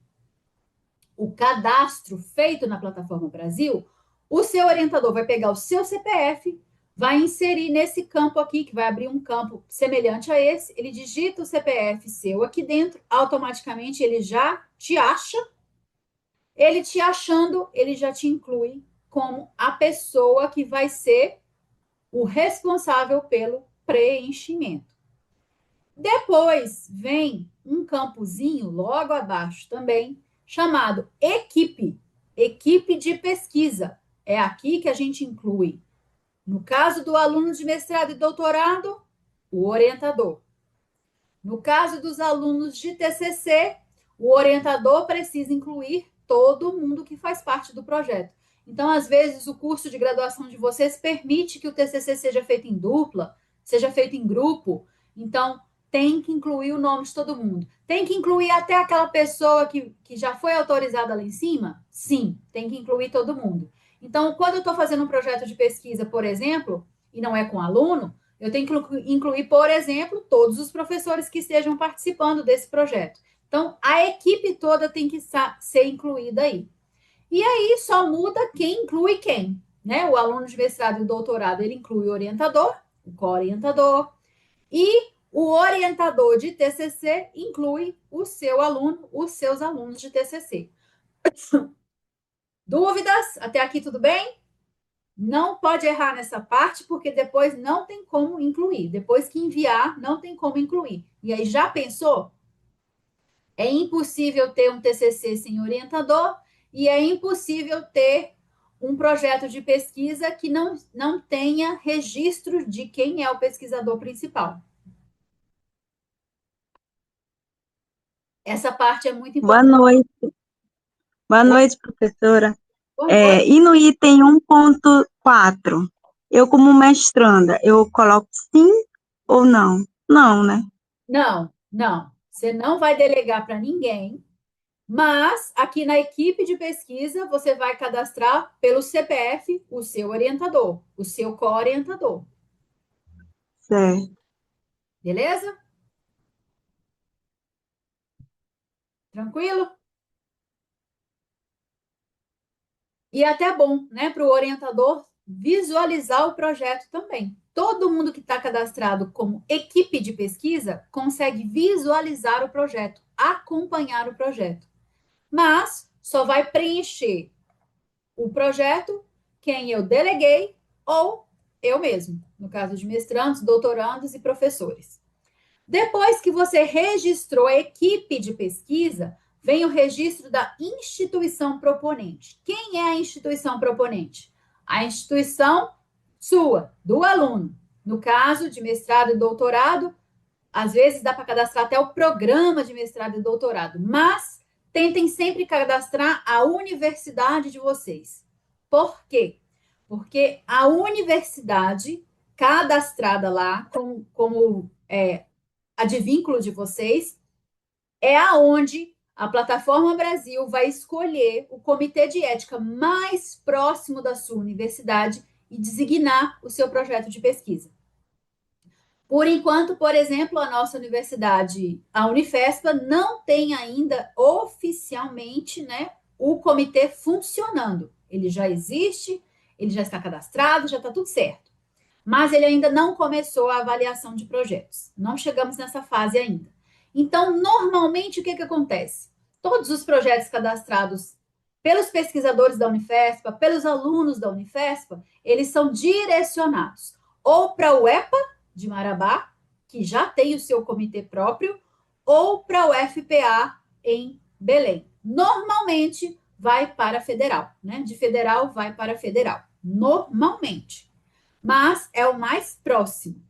o cadastro feito na Plataforma Brasil, o seu orientador vai pegar o seu CPF, vai inserir nesse campo aqui, que vai abrir um campo semelhante a esse, ele digita o CPF seu aqui dentro, automaticamente ele já te acha, ele te achando, ele já te inclui como a pessoa que vai ser o responsável pelo preenchimento. Depois vem um campozinho logo abaixo também, chamado equipe, equipe de pesquisa. É aqui que a gente inclui, no caso do aluno de mestrado e doutorado, o orientador. No caso dos alunos de TCC, o orientador precisa incluir todo mundo que faz parte do projeto. Então, às vezes, o curso de graduação de vocês permite que o TCC seja feito em dupla, seja feito em grupo. Então, tem que incluir o nome de todo mundo. Tem que incluir até aquela pessoa que já foi autorizada lá em cima? Sim, tem que incluir todo mundo. Então, quando eu estou fazendo um projeto de pesquisa, por exemplo, e não é com aluno, eu tenho que incluir, por exemplo, todos os professores que estejam participando desse projeto. Então, a equipe toda tem que ser incluída aí. E aí só muda quem inclui quem, né? O aluno de mestrado e doutorado, ele inclui o orientador, o co-orientador, e o orientador de TCC inclui o seu aluno, os seus alunos de TCC. Dúvidas? Até aqui tudo bem? Não pode errar nessa parte, porque depois não tem como incluir. Depois que enviar, não tem como incluir. E aí, já pensou? É impossível ter um TCC sem orientador e é impossível ter um projeto de pesquisa que não tenha registro de quem é o pesquisador principal. Essa parte é muito Boa importante. noite. Boa noite, professora. Boa noite. E no item 1.4, eu como mestranda, eu coloco sim ou não? Não, né? Não, não. Você não vai delegar para ninguém, mas aqui na equipe de pesquisa você vai cadastrar pelo CPF o seu orientador, o seu co-orientador. Certo. Beleza? Tranquilo? E é até bom, né, para o orientador visualizar o projeto também. Todo mundo que está cadastrado como equipe de pesquisa consegue visualizar o projeto, acompanhar o projeto. Mas só vai preencher o projeto quem eu deleguei ou eu mesmo, no caso de mestrandos, doutorandos e professores. Depois que você registrou a equipe de pesquisa, vem o registro da instituição proponente. Quem é a instituição proponente? A instituição sua, do aluno. No caso de mestrado e doutorado, às vezes dá para cadastrar até o programa de mestrado e doutorado, mas tentem sempre cadastrar a universidade de vocês. Por quê? Porque a universidade cadastrada lá, como advínculo de vocês, é aonde a Plataforma Brasil vai escolher o comitê de ética mais próximo da sua universidade e designar o seu projeto de pesquisa. Por enquanto, por exemplo, a nossa universidade, a Unifespa, não tem ainda oficialmente, né, o comitê funcionando. Ele já existe, ele já está cadastrado, já está tudo certo. Mas ele ainda não começou a avaliação de projetos. Não chegamos nessa fase ainda. Então, normalmente, o que acontece? Todos os projetos cadastrados pelos pesquisadores da Unifespa, pelos alunos da Unifespa, eles são direcionados ou para o EPA de Marabá, que já tem o seu comitê próprio, ou para o FPA em Belém. Normalmente, vai para a federal, né? De federal, vai para a federal. Normalmente. Mas é o mais próximo.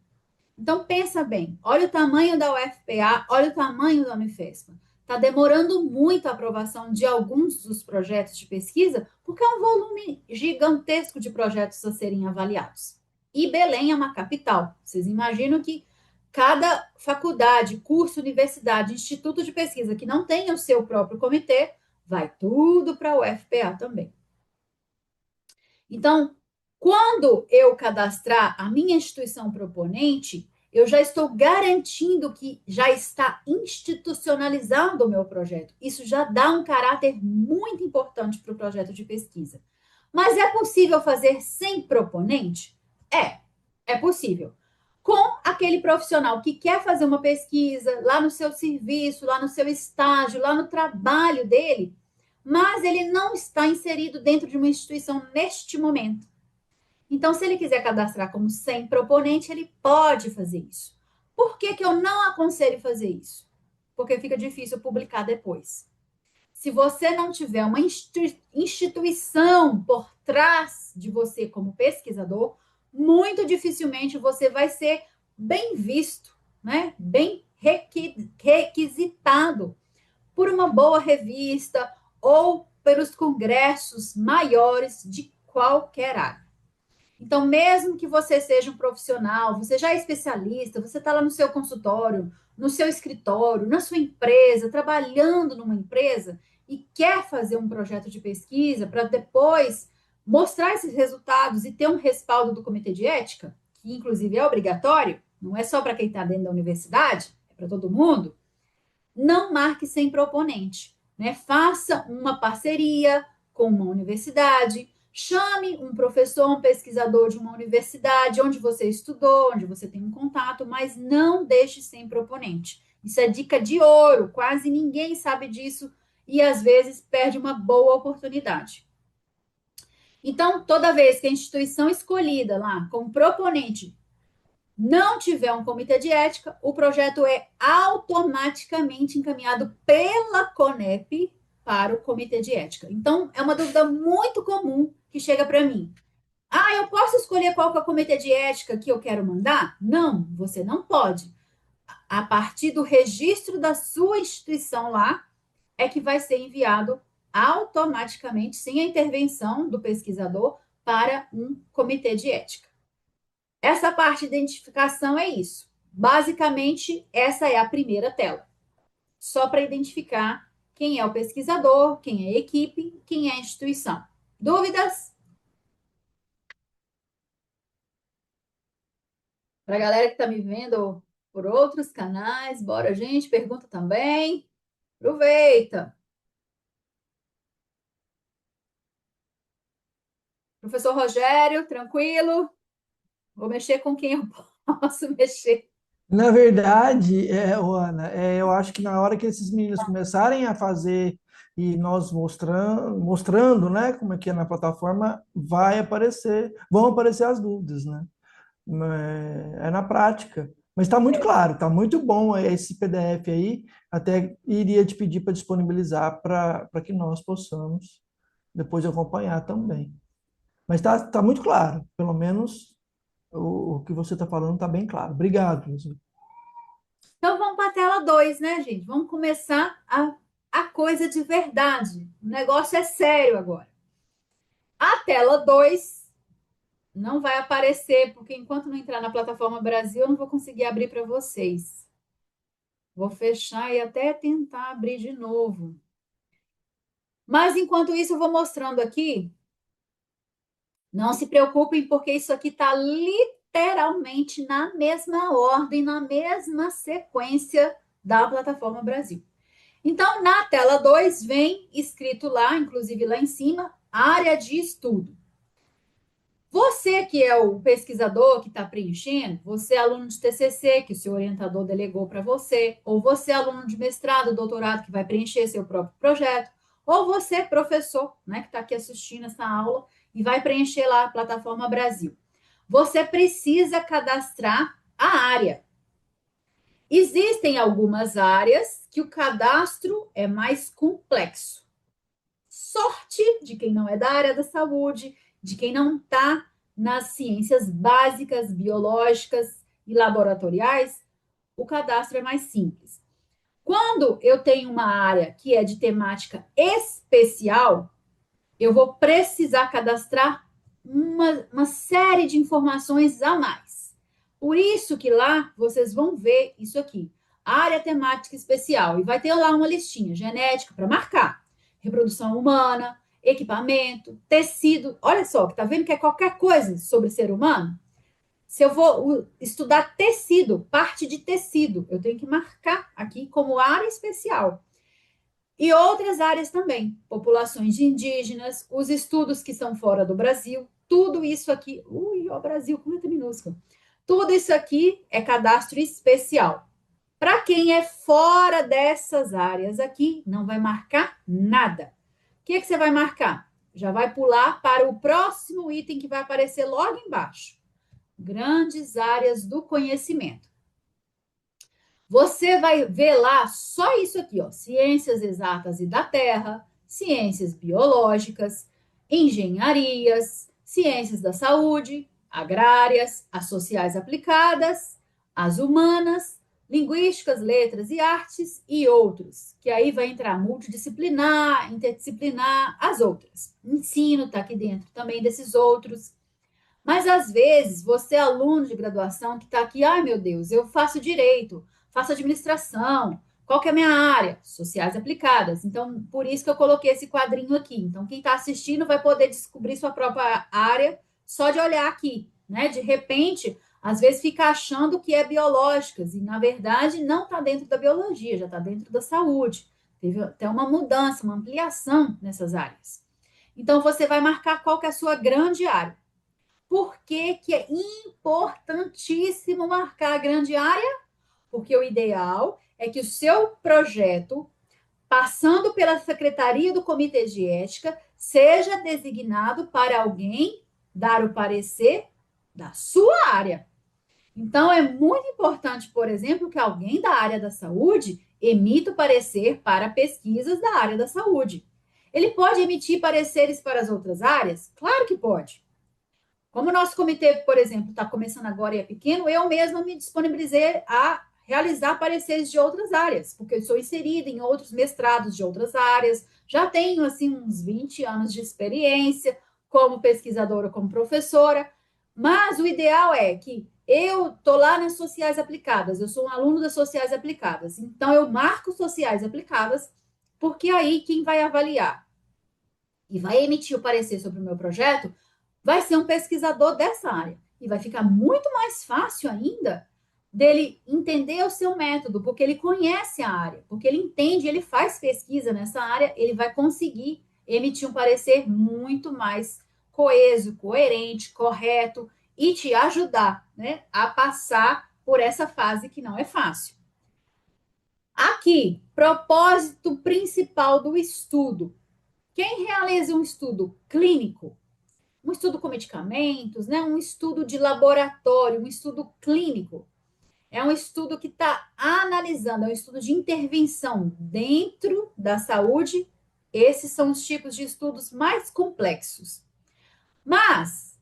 Então, pensa bem, olha o tamanho da UFPA, olha o tamanho da Unifespa. Está demorando muito a aprovação de alguns dos projetos de pesquisa, porque é um volume gigantesco de projetos a serem avaliados. E Belém é uma capital. Vocês imaginam que cada faculdade, curso, universidade, instituto de pesquisa que não tenha o seu próprio comitê, vai tudo para a UFPA também. Então, quando eu cadastrar a minha instituição proponente, eu já estou garantindo que já está institucionalizando o meu projeto. Isso já dá um caráter muito importante para o projeto de pesquisa. Mas é possível fazer sem proponente? É possível. Com aquele profissional que quer fazer uma pesquisa lá no seu serviço, lá no seu estágio, lá no trabalho dele, mas ele não está inserido dentro de uma instituição neste momento. Então, se ele quiser cadastrar como sem proponente, ele pode fazer isso. Por que que eu não aconselho fazer isso? Porque fica difícil publicar depois. Se você não tiver uma instituição por trás de você como pesquisador, muito dificilmente você vai ser bem visto, né? Bem requisitado por uma boa revista ou pelos congressos maiores de qualquer área. Então, mesmo que você seja um profissional, você já é especialista, você está lá no seu consultório, no seu escritório, na sua empresa, trabalhando numa empresa e quer fazer um projeto de pesquisa para depois mostrar esses resultados e ter um respaldo do comitê de ética, que inclusive é obrigatório, não é só para quem está dentro da universidade, é para todo mundo, não marque sem proponente, né? Faça uma parceria com uma universidade, chame um professor, um pesquisador de uma universidade onde você estudou, onde você tem um contato, mas não deixe sem proponente. Isso é dica de ouro, quase ninguém sabe disso e às vezes perde uma boa oportunidade. Então, toda vez que a instituição escolhida lá como proponente não tiver um comitê de ética, o projeto é automaticamente encaminhado pela CONEP para o comitê de ética. Então, é uma dúvida muito comum que chega para mim. Ah, eu posso escolher qual que é o comitê de ética que eu quero mandar? Não, você não pode. A partir do registro da sua instituição lá, é que vai ser enviado automaticamente, sem a intervenção do pesquisador, para um comitê de ética. Essa parte de identificação é isso. Basicamente, essa é a primeira tela. Só para identificar quem é o pesquisador, quem é a equipe, quem é a instituição. Dúvidas? Para a galera que está me vendo por outros canais, bora, gente, pergunta também. Aproveita. Professor Rogério, tranquilo? Vou mexer com quem eu posso mexer. Na verdade, Ana, eu acho que na hora que esses meninos começarem a fazer e nós mostrando, né, como é que é na plataforma, vão aparecer as dúvidas, né? É na prática. Mas está muito claro, está muito bom esse PDF aí. Até iria te pedir para disponibilizar para que nós possamos depois acompanhar também. Mas está muito claro, pelo menos o que você está falando está bem claro. Obrigado, professor. Então vamos para a tela 2, né, gente? Vamos começar a coisa de verdade. O negócio é sério agora. A tela 2 não vai aparecer, porque enquanto não entrar na plataforma Brasil, eu não vou conseguir abrir para vocês. Vou fechar e até tentar abrir de novo. Mas enquanto isso, eu vou mostrando aqui. Não se preocupem, porque isso aqui está literalmente na mesma ordem, na mesma sequência da plataforma Brasil. Então, na tela 2, vem escrito lá, inclusive lá em cima, área de estudo. Você que é o pesquisador que está preenchendo, você é aluno de TCC, que o seu orientador delegou para você, ou você é aluno de mestrado, doutorado, que vai preencher seu próprio projeto, ou você, professor, né, que está aqui assistindo essa aula e vai preencher lá a plataforma Brasil. Você precisa cadastrar a área. Existem algumas áreas que o cadastro é mais complexo. Sorte de quem não é da área da saúde, de quem não está nas ciências básicas, biológicas e laboratoriais, o cadastro é mais simples. Quando eu tenho uma área que é de temática especial, eu vou precisar cadastrar uma série de informações a mais. Por isso que lá vocês vão ver isso aqui, área temática especial, e vai ter lá uma listinha, genética para marcar, reprodução humana, equipamento, tecido, olha só, que tá vendo que é qualquer coisa sobre ser humano? Se eu vou estudar tecido, parte de tecido, eu tenho que marcar aqui como área especial. E outras áreas também, populações de indígenas, os estudos que são fora do Brasil, tudo isso aqui. Ui, ó, Brasil, como é que é minúsculo? Tudo isso aqui é cadastro especial. Para quem é fora dessas áreas aqui, não vai marcar nada. O que você vai marcar? Já vai pular para o próximo item que vai aparecer logo embaixo. Grandes áreas do conhecimento. Você vai ver lá só isso aqui, ó, ciências exatas e da terra, ciências biológicas, engenharias, ciências da saúde, agrárias, as sociais aplicadas, as humanas, linguísticas, letras e artes e outros, que aí vai entrar multidisciplinar, interdisciplinar, as outras. Ensino está aqui dentro também desses outros. Mas às vezes você é aluno de graduação que está aqui, ai meu Deus, eu faço direito, faço administração, qual que é a minha área? Sociais aplicadas. Então, por isso que eu coloquei esse quadrinho aqui. Então, quem está assistindo vai poder descobrir sua própria área só de olhar aqui, né? De repente, às vezes fica achando que é biológicas e, na verdade, não está dentro da biologia, já está dentro da saúde. Teve até uma mudança, uma ampliação nessas áreas. Então, você vai marcar qual que é a sua grande área. Por que que é importantíssimo marcar a grande área? Porque o ideal é que o seu projeto, passando pela Secretaria do Comitê de Ética, seja designado para alguém dar o parecer da sua área. Então, é muito importante, por exemplo, que alguém da área da saúde emita o parecer para pesquisas da área da saúde. Ele pode emitir pareceres para as outras áreas? Claro que pode. Como o nosso comitê, por exemplo, está começando agora e é pequeno, eu mesma me disponibilizei a realizar pareceres de outras áreas, porque eu sou inserida em outros mestrados de outras áreas, já tenho, assim, uns 20 anos de experiência como pesquisadora, como professora, mas o ideal é que eu estou lá nas sociais aplicadas, eu sou um aluno das sociais aplicadas, então eu marco sociais aplicadas, porque aí quem vai avaliar e vai emitir o parecer sobre o meu projeto vai ser um pesquisador dessa área. E vai ficar muito mais fácil ainda dele entender o seu método, porque ele conhece a área, porque ele entende, ele faz pesquisa nessa área, ele vai conseguir emitir um parecer muito mais coeso, coerente, correto e te ajudar, né, a passar por essa fase que não é fácil. Aqui, propósito principal do estudo. Quem realiza um estudo clínico, um estudo com medicamentos, né? Um estudo de laboratório, um estudo clínico. É um estudo que está analisando, é um estudo de intervenção dentro da saúde. Esses são os tipos de estudos mais complexos. Mas,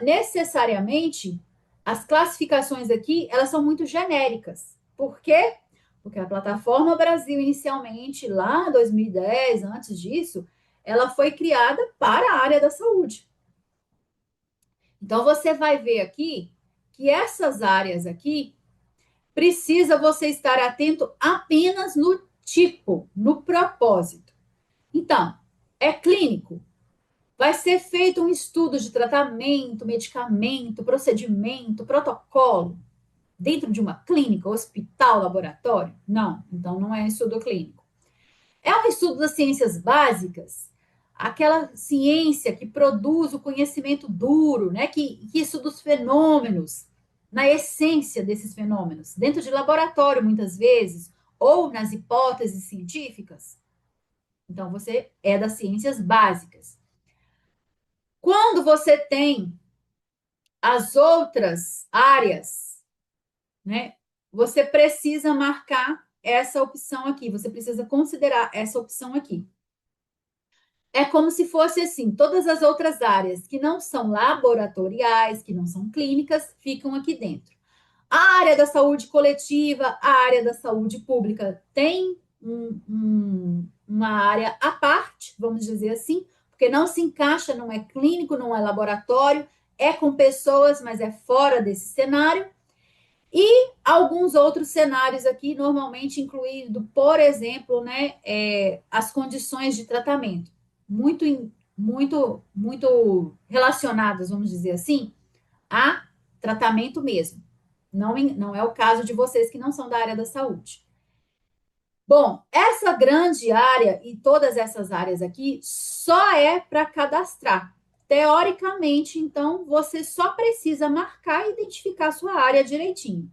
necessariamente, as classificações aqui, elas são muito genéricas. Por quê? Porque a Plataforma Brasil, inicialmente, lá em 2010, antes disso, ela foi criada para a área da saúde. Então, você vai ver aqui que essas áreas aqui precisa você estar atento apenas no tipo, no propósito. Então, é clínico. Vai ser feito um estudo de tratamento, medicamento, procedimento, protocolo, dentro de uma clínica, hospital, laboratório? Não, então não é estudo clínico. É um estudo das ciências básicas, aquela ciência que produz o conhecimento duro, né? Que estuda os fenômenos, na essência desses fenômenos, dentro de laboratório, muitas vezes, ou nas hipóteses científicas. Então, você é das ciências básicas. Quando você tem as outras áreas, né? Você precisa marcar essa opção aqui, você precisa considerar essa opção aqui. É como se fosse assim, todas as outras áreas que não são laboratoriais, que não são clínicas, ficam aqui dentro. A área da saúde coletiva, a área da saúde pública tem uma área à parte, vamos dizer assim, porque não se encaixa, não é clínico, não é laboratório, é com pessoas, mas é fora desse cenário. E alguns outros cenários aqui, normalmente incluindo, por exemplo, né, as condições de tratamento, muito relacionadas, vamos dizer assim, à tratamento mesmo. Não é o caso de vocês que não são da área da saúde. Bom, essa grande área e todas essas áreas aqui só é para cadastrar. Teoricamente, então, você só precisa marcar e identificar a sua área direitinho.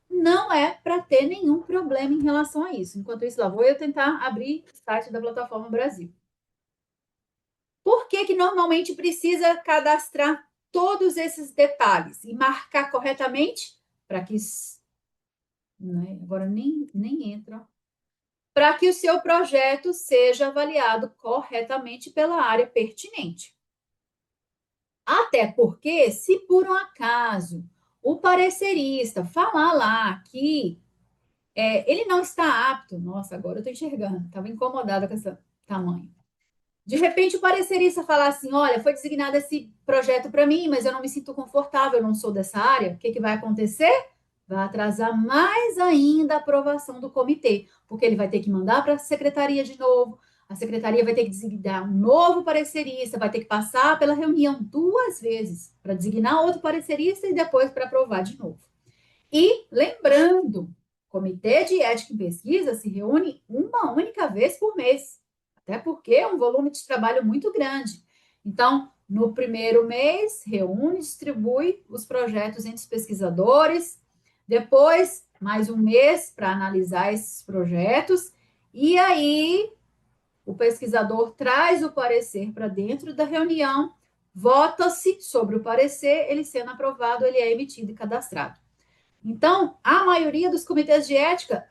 Não é para ter nenhum problema em relação a isso. Enquanto isso, lá vou eu tentar abrir o site da Plataforma Brasil. Por que que normalmente precisa cadastrar todos esses detalhes e marcar corretamente? Para que... Né, agora nem entra. Para que o seu projeto seja avaliado corretamente pela área pertinente. Até porque, se por um acaso o parecerista falar lá que ele não está apto, nossa, agora eu estou enxergando, estava incomodada com esse tamanho. De repente, o parecerista falar assim: olha, foi designado esse projeto para mim, mas eu não me sinto confortável, eu não sou dessa área. O que vai acontecer? Vai atrasar mais ainda a aprovação do comitê, porque ele vai ter que mandar para a secretaria de novo, a secretaria vai ter que designar um novo parecerista, vai ter que passar pela reunião 2 vezes para designar outro parecerista e depois para aprovar de novo. E lembrando, o Comitê de Ética em Pesquisa se reúne uma única vez por mês, até porque é um volume de trabalho muito grande. Então, no primeiro mês, reúne e distribui os projetos entre os pesquisadores, depois, mais um mês para analisar esses projetos, e aí o pesquisador traz o parecer para dentro da reunião, vota-se sobre o parecer, ele sendo aprovado, ele é emitido e cadastrado. Então, a maioria dos comitês de ética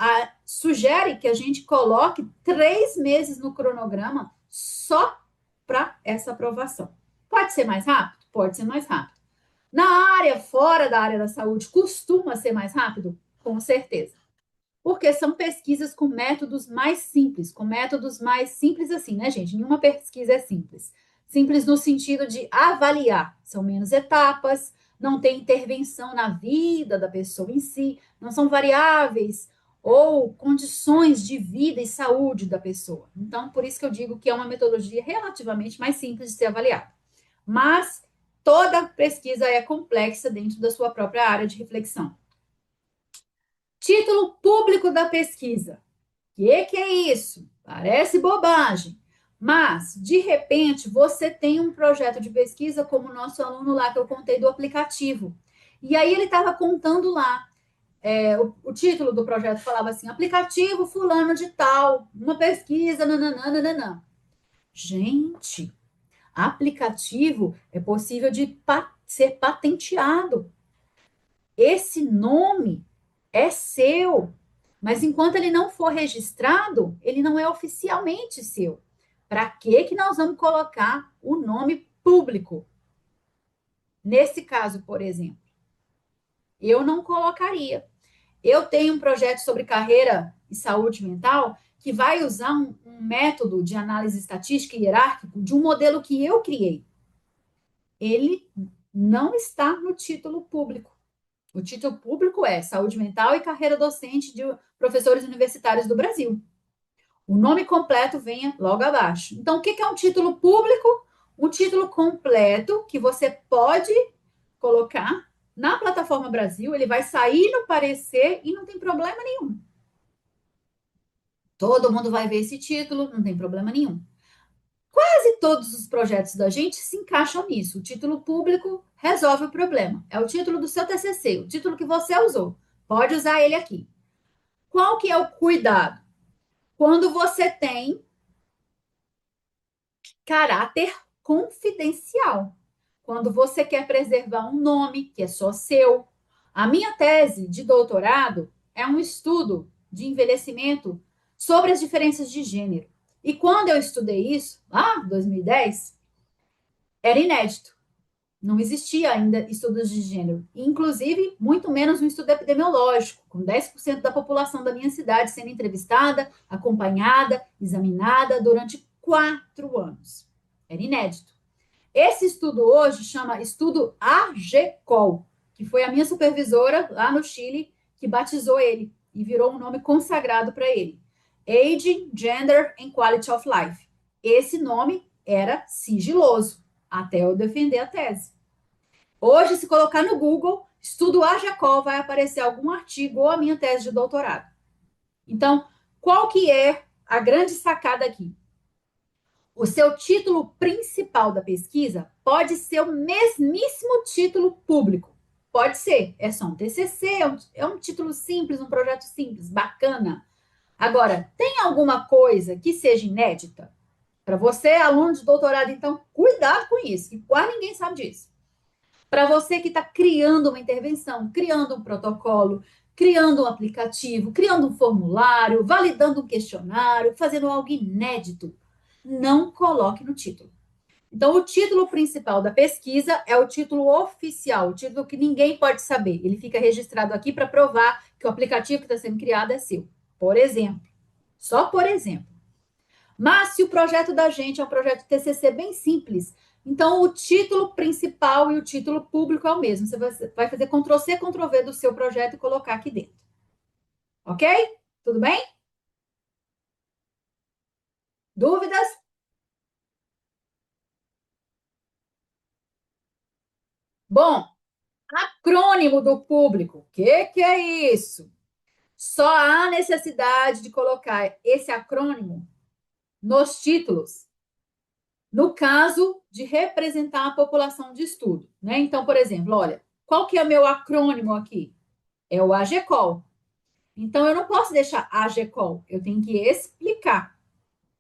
sugere que a gente coloque 3 meses no cronograma só para essa aprovação. Pode ser mais rápido? Pode ser mais rápido. Na área, fora da área da saúde, costuma ser mais rápido? Com certeza. Porque são pesquisas com métodos mais simples, assim, né, gente? Nenhuma pesquisa é simples. Simples no sentido de avaliar, são menos etapas, não tem intervenção na vida da pessoa em si, não são variáveis ou condições de vida e saúde da pessoa. Então, por isso que eu digo que é uma metodologia relativamente mais simples de ser avaliada. Mas toda pesquisa é complexa dentro da sua própria área de reflexão. Título público da pesquisa. O que é isso? Parece bobagem. Mas, de repente, você tem um projeto de pesquisa, como o nosso aluno lá que eu contei do aplicativo. E aí ele estava contando lá, o título do projeto falava assim, aplicativo fulano de tal, uma pesquisa, nananã. Gente, aplicativo é possível de ser patenteado. Esse nome é seu, mas enquanto ele não for registrado, ele não é oficialmente seu. Para que nós vamos colocar o nome público? Nesse caso, por exemplo, eu não colocaria. Eu tenho um projeto sobre carreira e saúde mental que vai usar um método de análise estatística e hierárquico de um modelo que eu criei. Ele não está no título público. O título público é Saúde Mental e Carreira Docente de Professores Universitários do Brasil. O nome completo vem logo abaixo. Então, o que é um título público? Um título completo que você pode colocar na Plataforma Brasil, ele vai sair no parecer e não tem problema nenhum. Todo mundo vai ver esse título, não tem problema nenhum. Quase todos os projetos da gente se encaixam nisso. O título público resolve o problema. É o título do seu TCC, o título que você usou. Pode usar ele aqui. Qual que é o cuidado? Quando você tem caráter confidencial. Quando você quer preservar um nome que é só seu. A minha tese de doutorado é um estudo de envelhecimento sobre as diferenças de gênero. E quando eu estudei isso, lá em 2010, era inédito. Não existia ainda estudos de gênero. Inclusive, muito menos um estudo epidemiológico, com 10% da população da minha cidade sendo entrevistada, acompanhada, examinada durante 4 anos. Era inédito. Esse estudo hoje chama Estudo AGCOL, que foi a minha supervisora lá no Chile que batizou ele e virou um nome consagrado para ele. Aging, Gender and Quality of Life. Esse nome era sigiloso, até eu defender a tese. Hoje, se colocar no Google, Estudo AGECOL, vai aparecer algum artigo ou a minha tese de doutorado. Então, qual que é a grande sacada aqui? O seu título principal da pesquisa pode ser o mesmíssimo título público. Pode ser, é só um TCC, é um título simples, um projeto simples, bacana. Agora, tem alguma coisa que seja inédita? Para você, aluno de doutorado, então, cuidado com isso, que quase ninguém sabe disso. Para você que está criando uma intervenção, criando um protocolo, criando um aplicativo, criando um formulário, validando um questionário, fazendo algo inédito, não coloque no título. Então, o título principal da pesquisa é o título oficial, o título que ninguém pode saber. Ele fica registrado aqui para provar que o aplicativo que está sendo criado é seu. Por exemplo. Só por exemplo. Mas se o projeto da gente é um projeto de TCC bem simples, então o título principal e o título público é o mesmo. Você vai fazer Ctrl+C, Ctrl+V do seu projeto e colocar aqui dentro. Ok? Tudo bem? Dúvidas? Bom, acrônimo do público. O que é isso? Só há necessidade de colocar esse acrônimo nos títulos, no caso de representar a população de estudo, né? Então, por exemplo, olha, qual que é o meu acrônimo aqui? É o AGECOL. Então, eu não posso deixar AGECOL, eu tenho que explicar.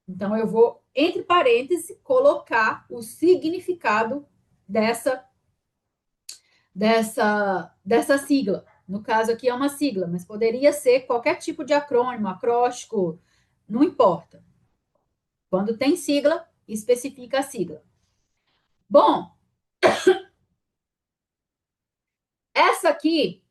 Então, eu vou, entre parênteses, colocar o significado dessa sigla. No caso aqui é uma sigla, mas poderia ser qualquer tipo de acrônimo, acróstico, não importa. Quando tem sigla, especifica a sigla. Bom, essa aqui,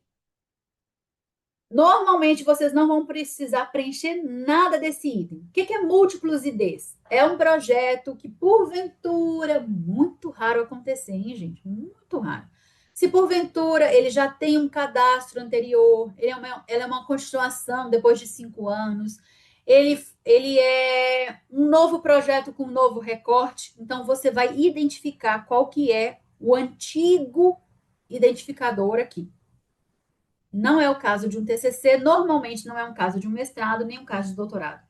normalmente vocês não vão precisar preencher nada desse item. O que é múltiplos IDs? É um projeto que, porventura, muito raro acontecer, hein, gente? Muito raro. Se porventura ele já tem um cadastro anterior, ele é uma continuação depois de 5 anos, ele é um novo projeto com um novo recorte, então você vai identificar qual que é o antigo identificador aqui. Não é o caso de um TCC, normalmente não é um caso de um mestrado, nem um caso de doutorado.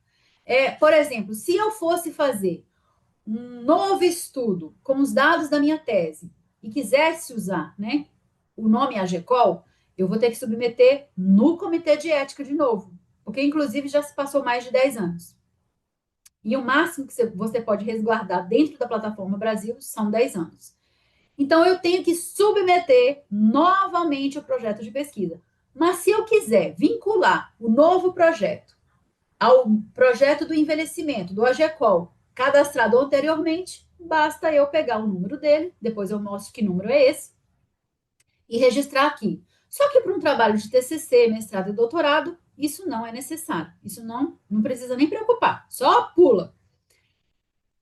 Por exemplo, se eu fosse fazer um novo estudo com os dados da minha tese e quisesse usar, né, o nome AGECOL, eu vou ter que submeter no comitê de ética de novo, porque inclusive já se passou mais de 10 anos. E o máximo que você pode resguardar dentro da plataforma Brasil são 10 anos. Então, eu tenho que submeter novamente o projeto de pesquisa. Mas se eu quiser vincular o novo projeto ao projeto do envelhecimento, do AGECOL, cadastrado anteriormente, basta eu pegar o número dele, depois eu mostro que número é esse, e registrar aqui. Só que para um trabalho de TCC, mestrado e doutorado, isso não é necessário. Isso não precisa nem preocupar. Só pula.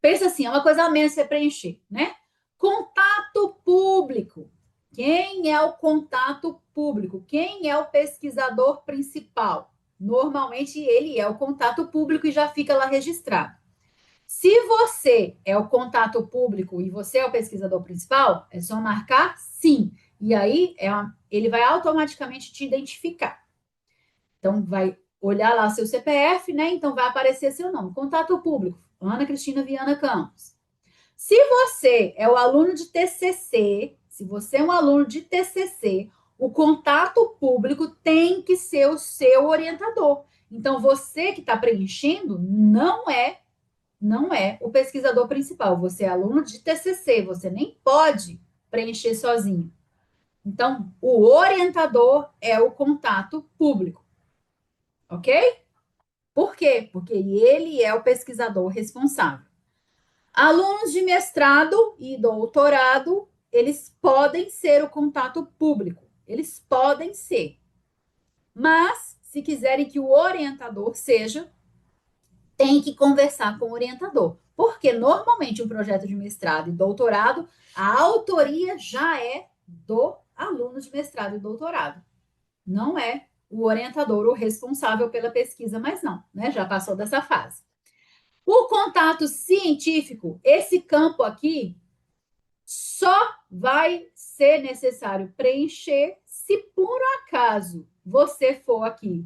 Pensa assim, é uma coisa a menos você preencher, né? Contato público. Quem é o contato público? Quem é o pesquisador principal? Normalmente ele é o contato público e já fica lá registrado. Se você é o contato público e você é o pesquisador principal, é só marcar sim. E aí ele vai automaticamente te identificar. Então, vai olhar lá seu CPF, né? Então, vai aparecer seu nome. Contato público, Ana Cristina Viana Campos. Se você é o aluno de TCC, se você é um aluno de TCC, o contato público tem que ser o seu orientador. Então, você que está preenchendo não é o pesquisador principal. Você é aluno de TCC, você nem pode preencher sozinho. Então, o orientador é o contato público. Ok? Por quê? Porque ele é o pesquisador responsável. Alunos de mestrado e doutorado, eles podem ser o contato público. Eles podem ser. Mas, se quiserem que o orientador seja, tem que conversar com o orientador. Porque, normalmente, um projeto de mestrado e doutorado, a autoria já é do aluno de mestrado e doutorado. Não é o orientador o responsável pela pesquisa, mas não, né? Já passou dessa fase. O contato científico, esse campo aqui, só vai ser necessário preencher se Se por acaso você for aqui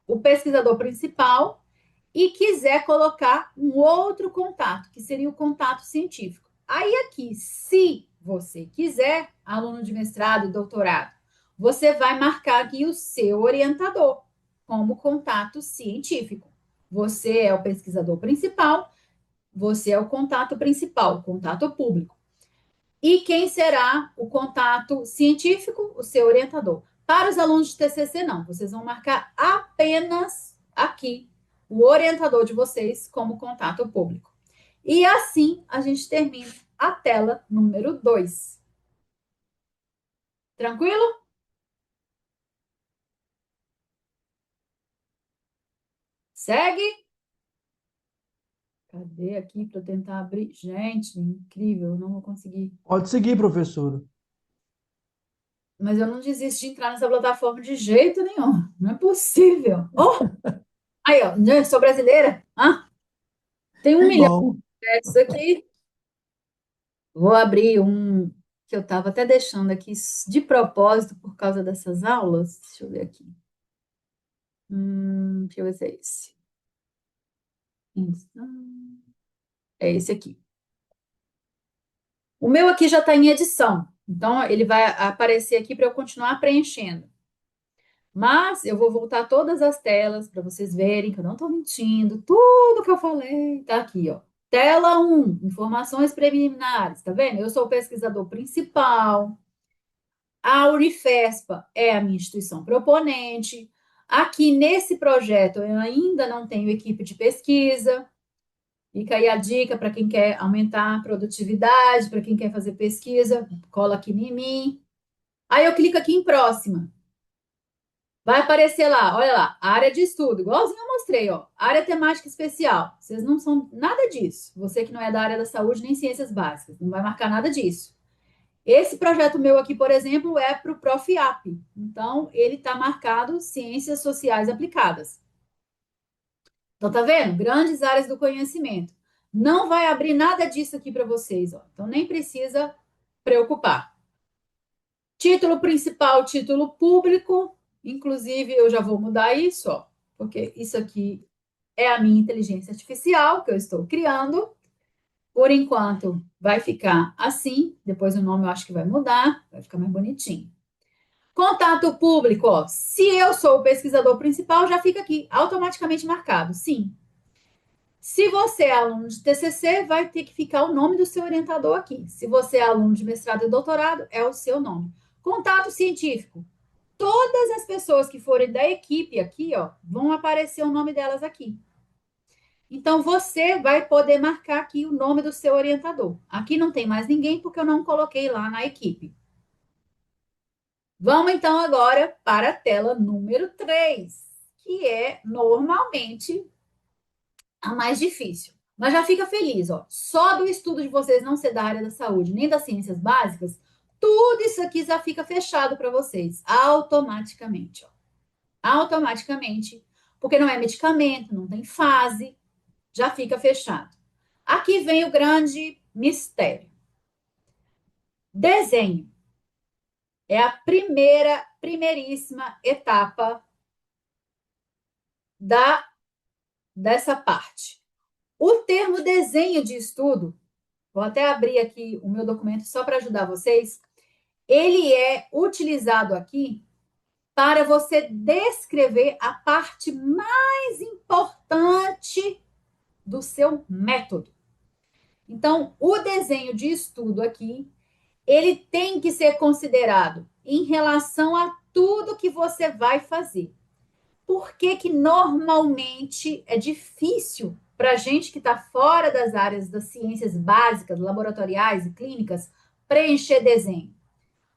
o pesquisador principal e quiser colocar um outro contato, que seria o contato científico. Aí aqui, se você quiser, aluno de mestrado e doutorado, você vai marcar aqui o seu orientador como contato científico. Você é o pesquisador principal, você é o contato principal, o contato público. E quem será o contato científico? O seu orientador. Para os alunos de TCC, não. Vocês vão marcar apenas aqui o orientador de vocês como contato público. E assim a gente termina a tela número 2. Tranquilo? Segue. Cadê aqui para eu tentar abrir? Gente, incrível, eu não vou conseguir. Pode seguir, professora. Mas eu não desisto de entrar nessa plataforma de jeito nenhum. Não é possível. Oh! Aí, ó, eu sou brasileira. Ah, tem 1 milhão Bom, de projetos aqui. Vou abrir um que eu estava até deixando aqui de propósito por causa dessas aulas. Deixa eu ver aqui. Deixa eu ver se é esse. É esse aqui. O meu aqui já está em edição. Então, ele vai aparecer aqui para eu continuar preenchendo. Mas eu vou voltar todas as telas para vocês verem que eu não estou mentindo. Tudo que eu falei está aqui, ó. Tela 1, informações preliminares, tá vendo? Eu sou o pesquisador principal. A Unifespa é a minha instituição proponente. Aqui nesse projeto eu ainda não tenho equipe de pesquisa. Fica aí a dica para quem quer aumentar a produtividade, para quem quer fazer pesquisa, cola aqui em mim. Aí eu clico aqui em próxima. Vai aparecer lá, olha lá, área de estudo, igualzinho eu mostrei, ó, área temática especial. Vocês não são nada disso. Você que não é da área da saúde nem ciências básicas, não vai marcar nada disso. Esse projeto meu aqui, por exemplo, é para o Profiap. Então, ele está marcado Ciências Sociais Aplicadas. Então, tá vendo? Grandes áreas do conhecimento. Não vai abrir nada disso aqui para vocês, ó. Então, nem precisa preocupar. Título principal, título público. Inclusive, eu já vou mudar isso, ó, porque isso aqui é a minha inteligência artificial que eu estou criando. Por enquanto, vai ficar assim. Depois o nome eu acho que vai mudar, vai ficar mais bonitinho. Contato público, ó. Se eu sou o pesquisador principal, já fica aqui, automaticamente marcado, sim. Se você é aluno de TCC, vai ter que ficar o nome do seu orientador aqui. Se você é aluno de mestrado e doutorado, é o seu nome. Contato científico. Todas as pessoas que forem da equipe aqui, ó, vão aparecer o nome delas aqui. Então, você vai poder marcar aqui o nome do seu orientador. Aqui não tem mais ninguém, porque eu não coloquei lá na equipe. Vamos, então, agora para a tela número 3, que é normalmente a mais difícil. Mas já fica feliz, ó. Só do estudo de vocês não ser da área da saúde, nem das ciências básicas, tudo isso aqui já fica fechado para vocês, automaticamente, ó. Automaticamente, porque não é medicamento, não tem fase, já fica fechado. Aqui vem o grande mistério. Desenho é a primeiríssima etapa dessa parte. O termo desenho de estudo, vou até abrir aqui o meu documento só para ajudar vocês, ele é utilizado aqui para você descrever a parte mais importante do seu método. Então, o desenho de estudo aqui, ele tem que ser considerado em relação a tudo que você vai fazer. Por que que normalmente é difícil para a gente que está fora das áreas das ciências básicas, laboratoriais e clínicas, preencher desenho?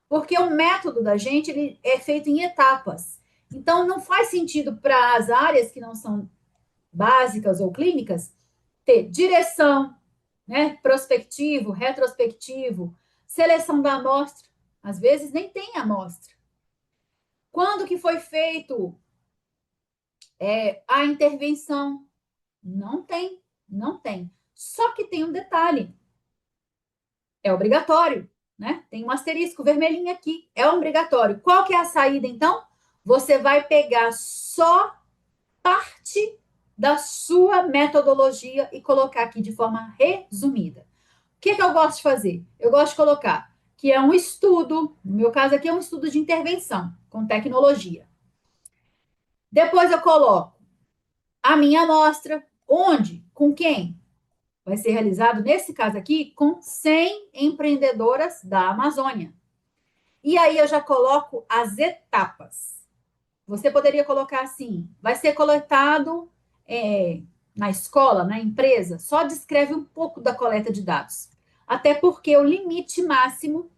Porque o método da gente ele é feito em etapas. Então, não faz sentido para as áreas que não são básicas ou clínicas ter direção, né, prospectivo, retrospectivo, seleção da amostra. Às vezes nem tem amostra. Quando que foi feito a intervenção? Não tem, não tem. Só que tem um detalhe. É obrigatório. né? Tem um asterisco vermelhinho aqui, é obrigatório. Qual que é a saída, então? Você vai pegar só parte da sua metodologia e colocar aqui de forma resumida. O que eu gosto de fazer? Eu gosto de colocar que é um estudo, no meu caso aqui é um estudo de intervenção com tecnologia. Depois eu coloco a minha amostra, onde, com quem? Vai ser realizado, nesse caso aqui, com 100 empreendedoras da Amazônia. E aí eu já coloco as etapas. Você poderia colocar assim, vai ser coletado na escola, na empresa, só descreve um pouco da coleta de dados. Até porque o limite máximo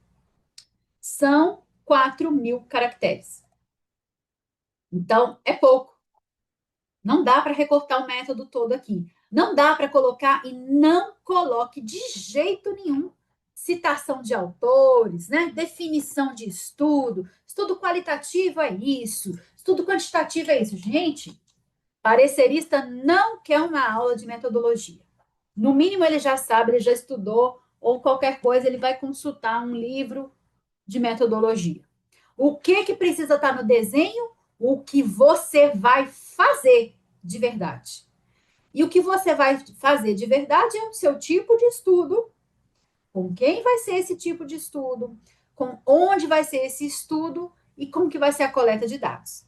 são 4.000 caracteres. Então, é pouco. Não dá para recortar o método todo aqui. Não dá para colocar e não coloque de jeito nenhum citação de autores, né? Definição de estudo. Estudo qualitativo é isso. Estudo quantitativo é isso. Gente, parecerista não quer uma aula de metodologia. No mínimo, ele já sabe, ele já estudou, ou qualquer coisa, ele vai consultar um livro de metodologia. O que precisa estar no desenho? O que você vai fazer de verdade. E o que você vai fazer de verdade é o seu tipo de estudo, com quem vai ser esse tipo de estudo, com onde vai ser esse estudo e como que vai ser a coleta de dados.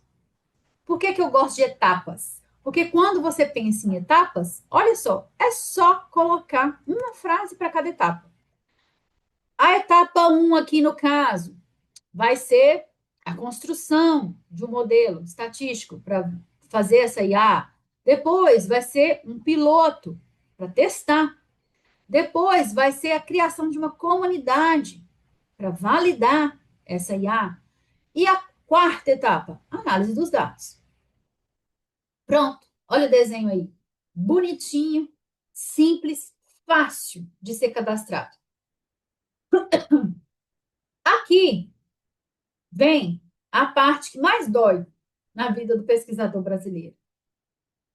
Por que eu gosto de etapas? Porque quando você pensa em etapas, olha só, é só colocar uma frase para cada etapa. A etapa 1 aqui no caso vai ser a construção de um modelo estatístico para fazer essa IA. Depois vai ser um piloto para testar. Depois vai ser a criação de uma comunidade para validar essa IA. E a quarta etapa, análise dos dados. Pronto, olha o desenho aí. Bonitinho, simples, fácil de ser cadastrado. Aqui vem a parte que mais dói na vida do pesquisador brasileiro.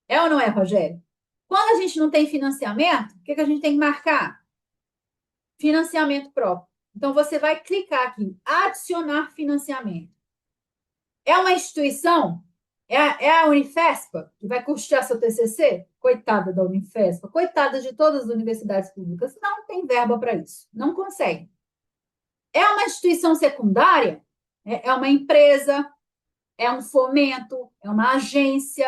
É ou não é, Rogério? Quando a gente não tem financiamento, o que a gente tem que marcar? Financiamento próprio. Então, você vai clicar aqui, adicionar financiamento. É uma instituição? É a Unifespa que vai custear seu TCC? Coitada da Unifespa, coitada de todas as universidades públicas. Não tem verba para isso, não consegue. É uma instituição secundária? É uma empresa? É um fomento? É uma agência?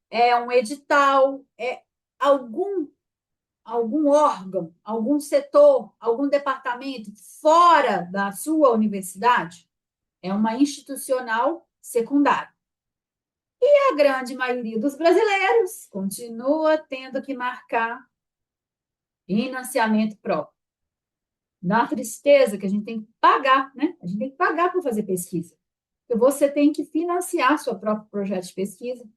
É um edital? É algum órgão, algum setor, algum departamento fora da sua universidade? É uma institucional secundária. E a grande maioria dos brasileiros continua tendo que marcar financiamento próprio. Dá uma tristeza que a gente tem que pagar, né? A gente tem que pagar para fazer pesquisa. Porque você tem que financiar seu próprio projeto de pesquisa.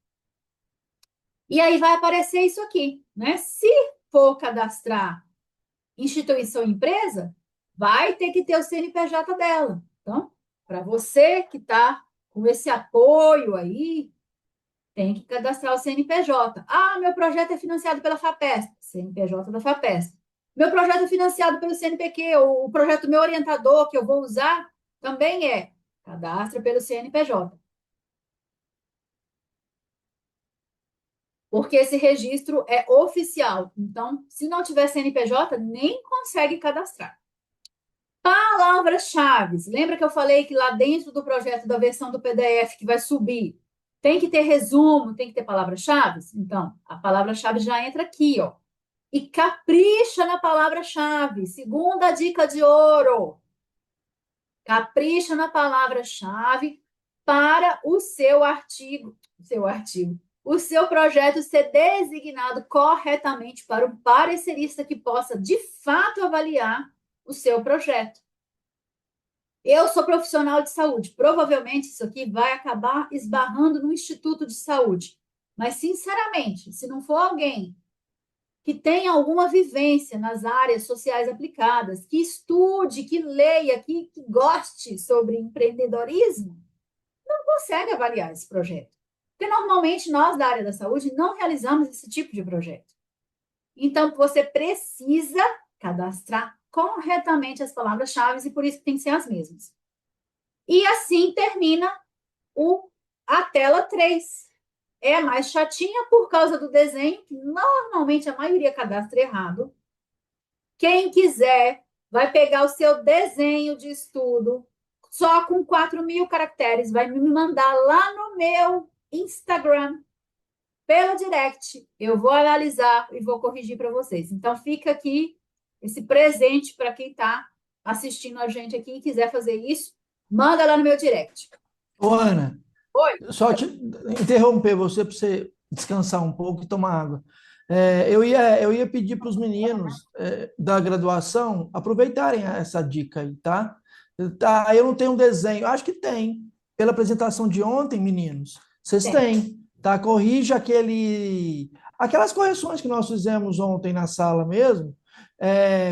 E aí vai aparecer isso aqui, né? Se for cadastrar instituição empresa, vai ter que ter o CNPJ dela. Então, para você que está com esse apoio aí, tem que cadastrar o CNPJ. Ah, meu projeto é financiado pela FAPESP, CNPJ da FAPESP. Meu projeto é financiado pelo CNPq, o projeto meu orientador que eu vou usar também cadastra pelo CNPJ. Porque esse registro é oficial. Então, se não tiver CNPJ, nem consegue cadastrar. Palavras-chave. Lembra que eu falei que lá dentro do projeto da versão do PDF que vai subir, tem que ter resumo, tem que ter palavras-chave? Então, a palavra-chave já entra aqui, ó. E capricha na palavra-chave. Segunda dica de ouro. Capricha na palavra-chave para o seu artigo, o seu projeto ser designado corretamente para um parecerista que possa, de fato, avaliar o seu projeto. Eu sou profissional de saúde. Provavelmente isso aqui vai acabar esbarrando no Instituto de Saúde. Mas, sinceramente, se não for alguém que tenha alguma vivência nas áreas sociais aplicadas, que estude, que leia, que goste sobre empreendedorismo, não consegue avaliar esse projeto. Porque, normalmente, nós da área da saúde não realizamos esse tipo de projeto. Então, você precisa cadastrar corretamente as palavras-chave e por isso tem que ser as mesmas. E assim termina a tela 3. É a mais chatinha por causa do desenho, que normalmente a maioria cadastra errado. Quem quiser vai pegar o seu desenho de estudo só com 4.000 caracteres, vai me mandar lá no meu Instagram, pelo direct. Eu vou analisar e vou corrigir para vocês. Então, fica aqui esse presente para quem está assistindo a gente aqui e quiser fazer isso, manda lá no meu direct. Ô, Ana, Oi. só te interromper você para você descansar um pouco e tomar água. Eu ia pedir para os meninos da graduação aproveitarem essa dica aí, tá? Tá, eu não tenho um desenho, acho que tem. Pela apresentação de ontem, meninos, vocês têm, tá? Corrija aquelas correções que nós fizemos ontem na sala mesmo.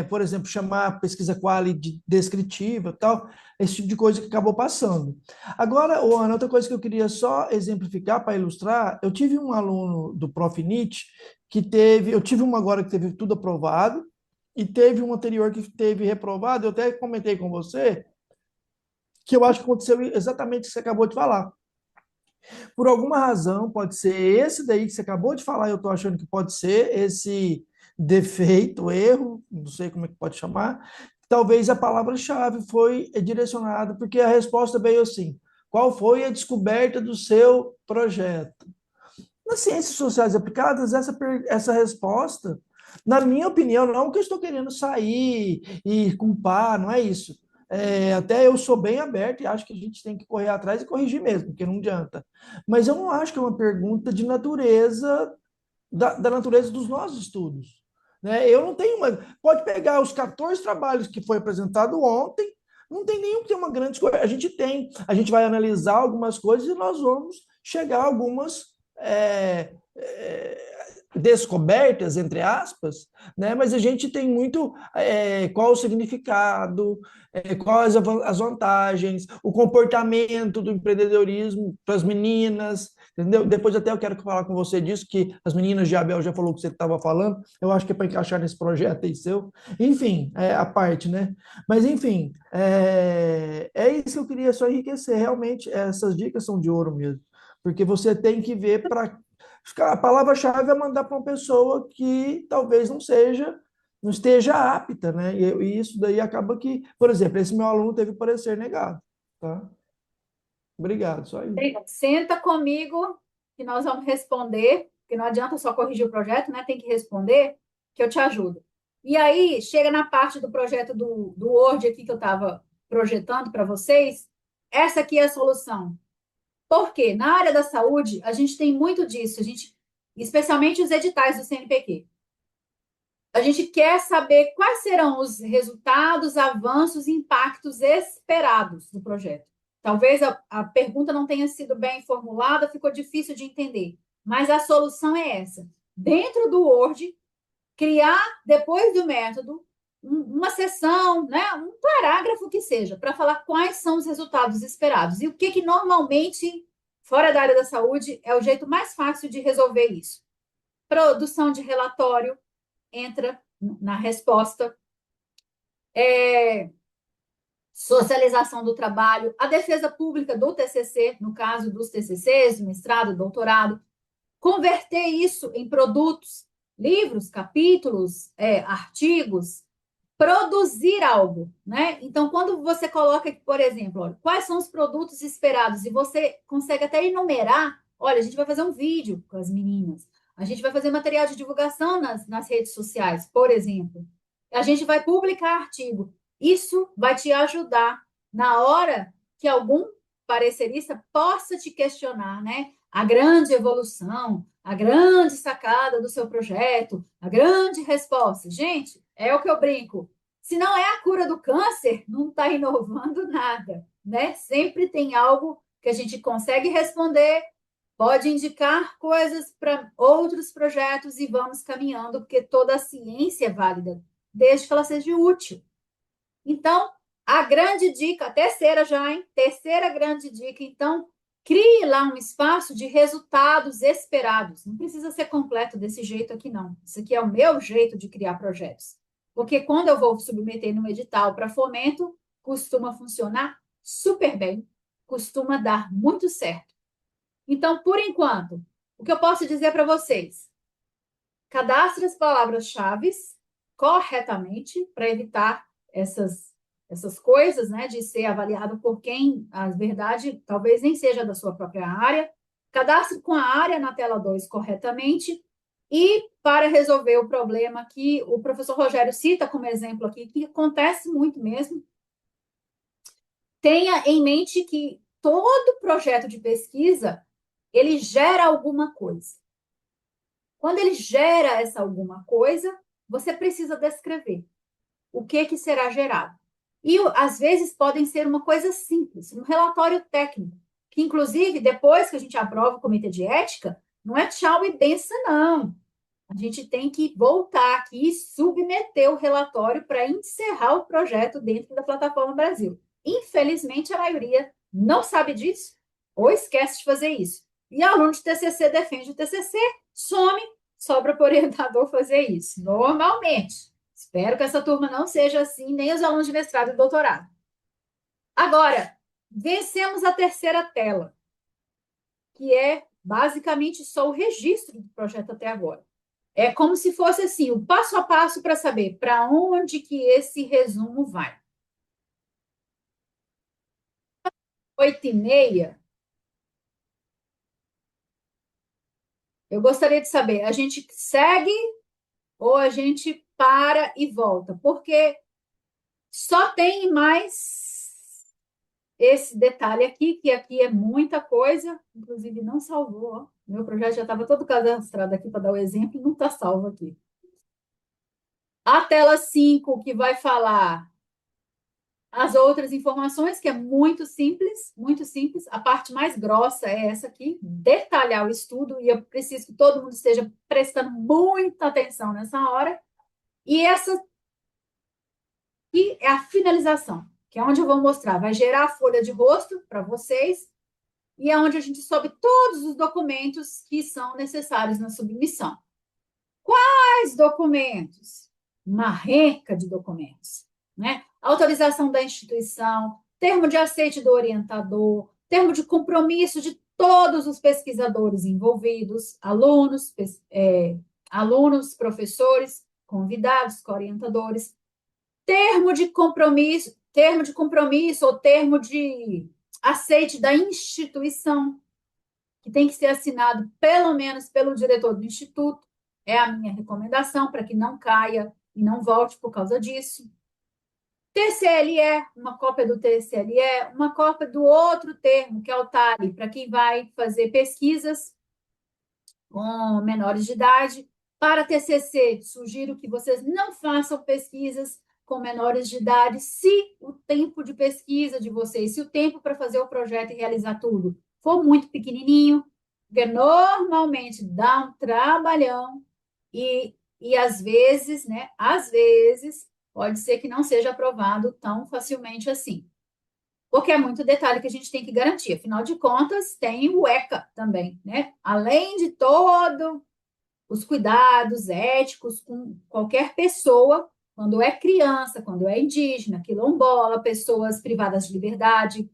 Por exemplo, chamar a pesquisa quali de descritiva, tal, esse tipo de coisa que acabou passando. Agora, Ana, outra coisa que eu queria só exemplificar para ilustrar, eu tive um aluno do Prof. Nietzsche eu tive um agora que teve tudo aprovado, e teve um anterior que teve reprovado, eu até comentei com você, que eu acho que aconteceu exatamente o que você acabou de falar. Por alguma razão, pode ser esse daí que você acabou de falar, eu estou achando que pode ser esse defeito, erro, não sei como é que pode chamar, talvez a palavra-chave foi direcionada, porque a resposta veio assim: qual foi a descoberta do seu projeto? Nas ciências sociais aplicadas, essa resposta, na minha opinião, não que eu estou querendo sair e culpar, não é isso. Até eu sou bem aberto e acho que a gente tem que correr atrás e corrigir mesmo, porque não adianta. Mas eu não acho que é uma pergunta de natureza, da natureza dos nossos estudos. Né? Eu não tenho uma. Pode pegar os 14 trabalhos que foi apresentado ontem, não tem nenhum que tem uma grande coisa. A gente vai analisar algumas coisas e nós vamos chegar a algumas descobertas, entre aspas, né? Mas a gente tem muito qual o significado, quais as vantagens, o comportamento do empreendedorismo para as meninas, entendeu? Depois até eu quero falar com você disso, que as meninas de Abel já falou o que você estava falando, eu acho que é para encaixar nesse projeto aí seu. Enfim, a parte, né? Mas, enfim, é isso que eu queria só enriquecer. Realmente, essas dicas são de ouro mesmo. Porque você tem que ver para. A palavra-chave é mandar para uma pessoa que talvez não esteja apta, né? E isso daí acaba que, por exemplo, esse meu aluno teve parecer negado, tá? Obrigado, só isso. Senta comigo que nós vamos responder, porque não adianta só corrigir o projeto, né? Tem que responder, que eu te ajudo. E aí, chega na parte do projeto do Word aqui que eu estava projetando para vocês, essa aqui é a solução. Por quê? Na área da saúde, a gente tem muito disso, especialmente os editais do CNPq. A gente quer saber quais serão os resultados, avanços e impactos esperados do projeto. Talvez a pergunta não tenha sido bem formulada, ficou difícil de entender, mas a solução é essa. Dentro do Word, criar, depois do método, uma seção, né, um parágrafo que seja, para falar quais são os resultados esperados. E o que normalmente, fora da área da saúde, é o jeito mais fácil de resolver isso. Produção de relatório entra na resposta. Socialização do trabalho, a defesa pública do TCC, no caso dos TCCs, mestrado, doutorado, converter isso em produtos, livros, capítulos, artigos, produzir algo, né? Então, quando você coloca aqui, por exemplo, olha, quais são os produtos esperados, e você consegue até enumerar, olha, a gente vai fazer um vídeo com as meninas, a gente vai fazer material de divulgação nas redes sociais, por exemplo, a gente vai publicar artigo. Isso vai te ajudar na hora que algum parecerista possa te questionar, né? A grande evolução, a grande sacada do seu projeto, a grande resposta. Gente, é o que eu brinco. Se não é a cura do câncer, não está inovando nada, né? Sempre tem algo que a gente consegue responder, pode indicar coisas para outros projetos e vamos caminhando, porque toda a ciência é válida, desde que ela seja útil. Então, a grande dica, a terceira já, hein? Terceira grande dica, então, crie lá um espaço de resultados esperados. Não precisa ser completo desse jeito aqui, não. Isso aqui é o meu jeito de criar projetos. Porque quando eu vou submeter no edital para fomento, costuma funcionar super bem, costuma dar muito certo. Então, por enquanto, o que eu posso dizer para vocês? Cadastre as palavras-chave corretamente para evitar essas coisas, né, de ser avaliado por quem, a verdade, talvez nem seja da sua própria área. Cadastre com a área na tela 2 corretamente. E para resolver o problema que o professor Rogério cita como exemplo aqui, que acontece muito mesmo, tenha em mente que todo projeto de pesquisa, ele gera alguma coisa. Quando ele gera essa alguma coisa, você precisa descrever o que será gerado. E, às vezes, podem ser uma coisa simples, um relatório técnico, que, inclusive, depois que a gente aprova o comitê de ética, não é tchau e benção, não. A gente tem que voltar aqui e submeter o relatório para encerrar o projeto dentro da Plataforma Brasil. Infelizmente, a maioria não sabe disso ou esquece de fazer isso. E aluno de TCC defende o TCC, some, sobra para o orientador fazer isso. Normalmente. Espero que essa turma não seja assim, nem os alunos de mestrado e doutorado. Agora, vencemos a terceira tela, que é basicamente só o registro do projeto até agora. É como se fosse assim, o passo a passo para saber para onde que esse resumo vai. 8h30, eu gostaria de saber, a gente segue ou a gente para e volta? Porque só tem mais esse detalhe aqui, que aqui é muita coisa, inclusive não salvou, ó. Meu projeto já estava todo cadastrado aqui para dar o exemplo, não está salvo aqui. A tela 5, que vai falar as outras informações, que é muito simples, muito simples. A parte mais grossa é essa aqui, detalhar o estudo, e eu preciso que todo mundo esteja prestando muita atenção nessa hora. E essa aqui é a finalização, que é onde eu vou mostrar, vai gerar a folha de rosto para vocês, e é onde a gente sobe todos os documentos que são necessários na submissão. Quais documentos? Uma renca de documentos, né? Autorização da instituição, termo de aceite do orientador, termo de compromisso de todos os pesquisadores envolvidos, alunos, professores, convidados, orientadores, termo de compromisso ou termo de aceite da instituição, que tem que ser assinado pelo menos pelo diretor do instituto, é a minha recomendação para que não caia e não volte por causa disso. TCLE, uma cópia do TCLE, uma cópia do outro termo, que é o TALE, para quem vai fazer pesquisas com menores de idade. Para TCC, sugiro que vocês não façam pesquisas com menores de idade, se o tempo de pesquisa de vocês, se o tempo para fazer o projeto e realizar tudo for muito pequenininho, porque normalmente dá um trabalhão e às vezes, né, às vezes, pode ser que não seja aprovado tão facilmente assim. Porque é muito detalhe que a gente tem que garantir. Afinal de contas, tem o ECA também, né? Além de todos os cuidados éticos com qualquer pessoa, quando é criança, quando é indígena, quilombola, pessoas privadas de liberdade,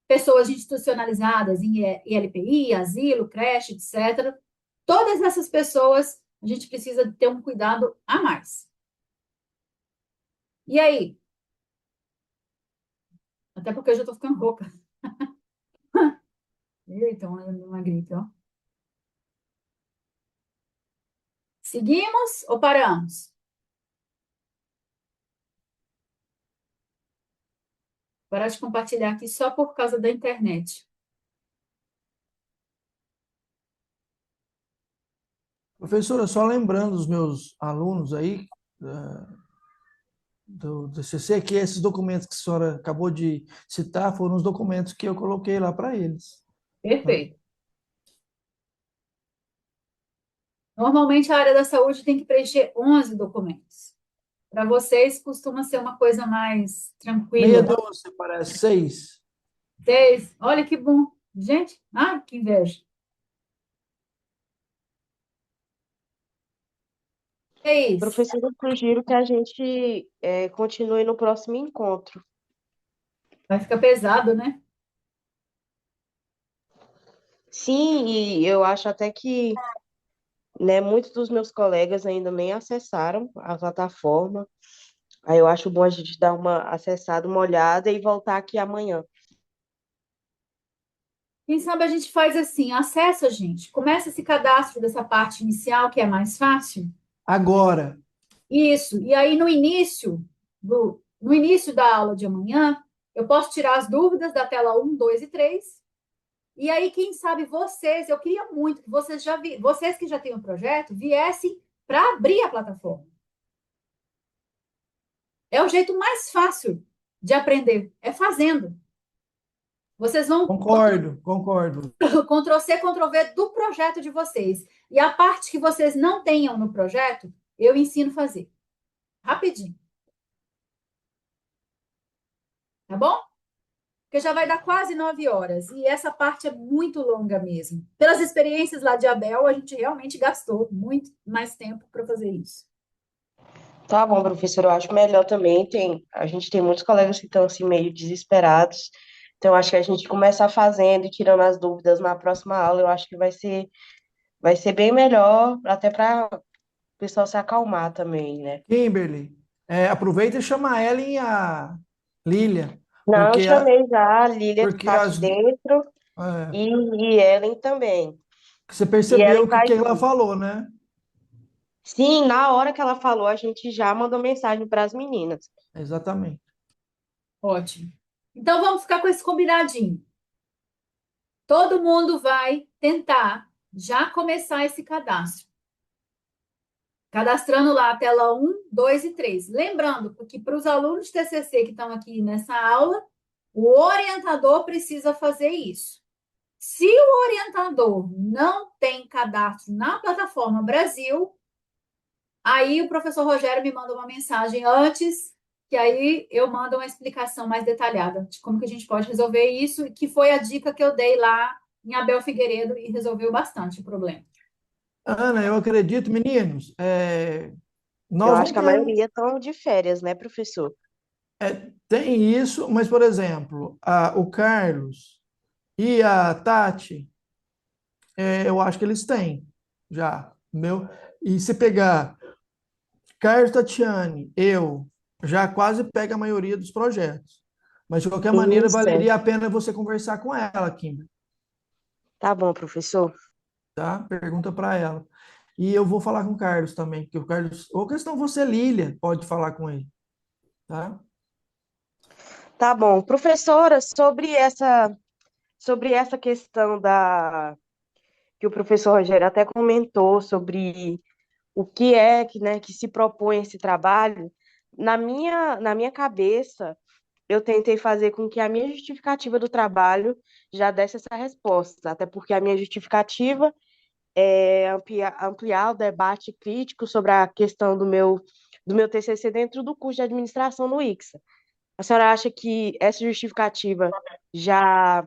pessoas institucionalizadas em ILPI, asilo, creche, etc. Todas essas pessoas, a gente precisa ter um cuidado a mais. E aí? Até porque eu já estou ficando rouca. Eita, uma gripe, ó. Seguimos ou paramos? Parar de compartilhar aqui só por causa da internet. Professora, só lembrando os meus alunos aí do TCC, que esses documentos que a senhora acabou de citar foram os documentos que eu coloquei lá para eles. Perfeito. Normalmente, a área da saúde tem que preencher 11 documentos. Para vocês, costuma ser uma coisa mais Meia tranquila. dúzia, parece, 6. 6. Olha que bom. Gente, que inveja. É isso. Professor, eu sugiro que a gente continue no próximo encontro. Vai ficar pesado, né? Sim, e eu acho até que, né, muitos dos meus colegas ainda nem acessaram a plataforma. Aí eu acho bom a gente dar uma acessada, uma olhada e voltar aqui amanhã. Quem sabe a gente faz assim, acessa, gente, começa esse cadastro dessa parte inicial, que é mais fácil. Agora, Isso. E aí, no início da aula de amanhã, eu posso tirar as dúvidas da tela um, 2 e 3. E aí, quem sabe vocês, eu queria muito que vocês que já têm um projeto, viessem para abrir a plataforma. É o jeito mais fácil de aprender, é fazendo. Vocês vão concordo. Ctrl+C, Ctrl+V do projeto de vocês. E a parte que vocês não tenham no projeto, eu ensino a fazer. Rapidinho. Tá bom? Porque já vai dar quase 9 horas. E essa parte é muito longa mesmo. Pelas experiências lá de Abel, a gente realmente gastou muito mais tempo para fazer isso. Tá bom, professor, eu acho melhor também. A gente tem muitos colegas que estão assim meio desesperados. Então, eu acho que a gente começar fazendo e tirando as dúvidas na próxima aula, eu acho que vai ser bem melhor, até para o pessoal se acalmar também, né? Kimberly, aproveita e chama a Ellen e a Lilia, Não, eu porque, chamei já, a Lília porque está aqui as, dentro é, e Ellen também. você E percebeu Ellen o que, vai que ela vir. falou, né? Sim, na hora que ela falou, a gente já mandou mensagem para as meninas. Exatamente. Ótimo. Então, vamos ficar com esse combinadinho. Todo mundo vai tentar já começar esse cadastro. Cadastrando lá a tela um, 2 e 3. Lembrando que para os alunos de TCC que estão aqui nessa aula, o orientador precisa fazer isso. Se o orientador não tem cadastro na plataforma Brasil, aí o professor Rogério me manda uma mensagem antes, que aí eu mando uma explicação mais detalhada de como que a gente pode resolver isso, que foi a dica que eu dei lá em Abel Figueiredo e resolveu bastante o problema. Ana, eu acredito, meninos, Eu nós acho não que a temos, maioria estão de férias, né, professor? tem isso, mas, por exemplo, o Carlos e a Tati, eu acho que eles têm já, meu. E se pegar Carlos, Tatiane, eu, já quase pega a maioria dos projetos. Mas, de qualquer maneira, Isso. valeria a pena você conversar com ela, Kim, Tá bom, professor. tá? Pergunta para ela. E eu vou falar com o Carlos também, porque o Carlos, ou questão você, Lília, pode falar com ele, tá? Tá bom. Professora, sobre essa questão que o professor Rogério até comentou sobre o que é que, né, que se propõe esse trabalho, na minha cabeça, eu tentei fazer com que a minha justificativa do trabalho já desse essa resposta, até porque a minha justificativa é ampliar o debate crítico sobre a questão do meu TCC dentro do curso de administração no ICSA. A senhora acha que essa justificativa já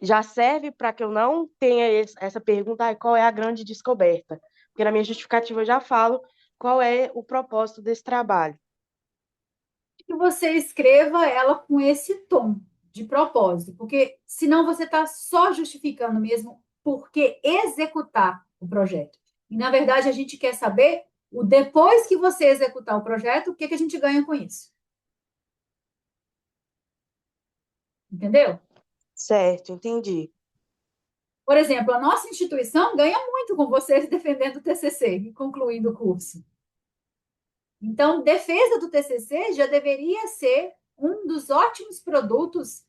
já serve para que eu não tenha essa pergunta, qual é a grande descoberta? Porque na minha justificativa eu já falo qual é o propósito desse trabalho. Que você escreva ela com esse tom de propósito, porque senão você está só justificando mesmo por que executar o projeto. E, na verdade, a gente quer saber, depois que você executar o projeto, o que a gente ganha com isso. Entendeu? Certo, entendi. Por exemplo, a nossa instituição ganha muito com vocês defendendo o TCC e concluindo o curso. Então, defesa do TCC já deveria ser um dos ótimos produtos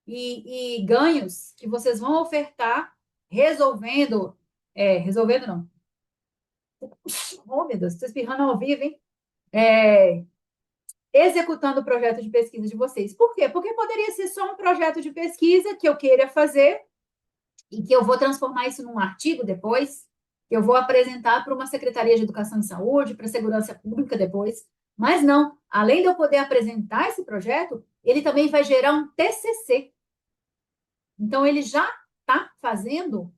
e ganhos que vocês vão ofertar resolvendo não. Oh, meu Deus, estou espirrando ao vivo, hein? Executando o projeto de pesquisa de vocês. Por quê? Porque poderia ser só um projeto de pesquisa que eu queira fazer e que eu vou transformar isso num artigo depois, que eu vou apresentar para uma Secretaria de Educação e Saúde, para a Segurança Pública depois. Mas não, além de eu poder apresentar esse projeto, ele também vai gerar um TCC. Então, ele já está fazendo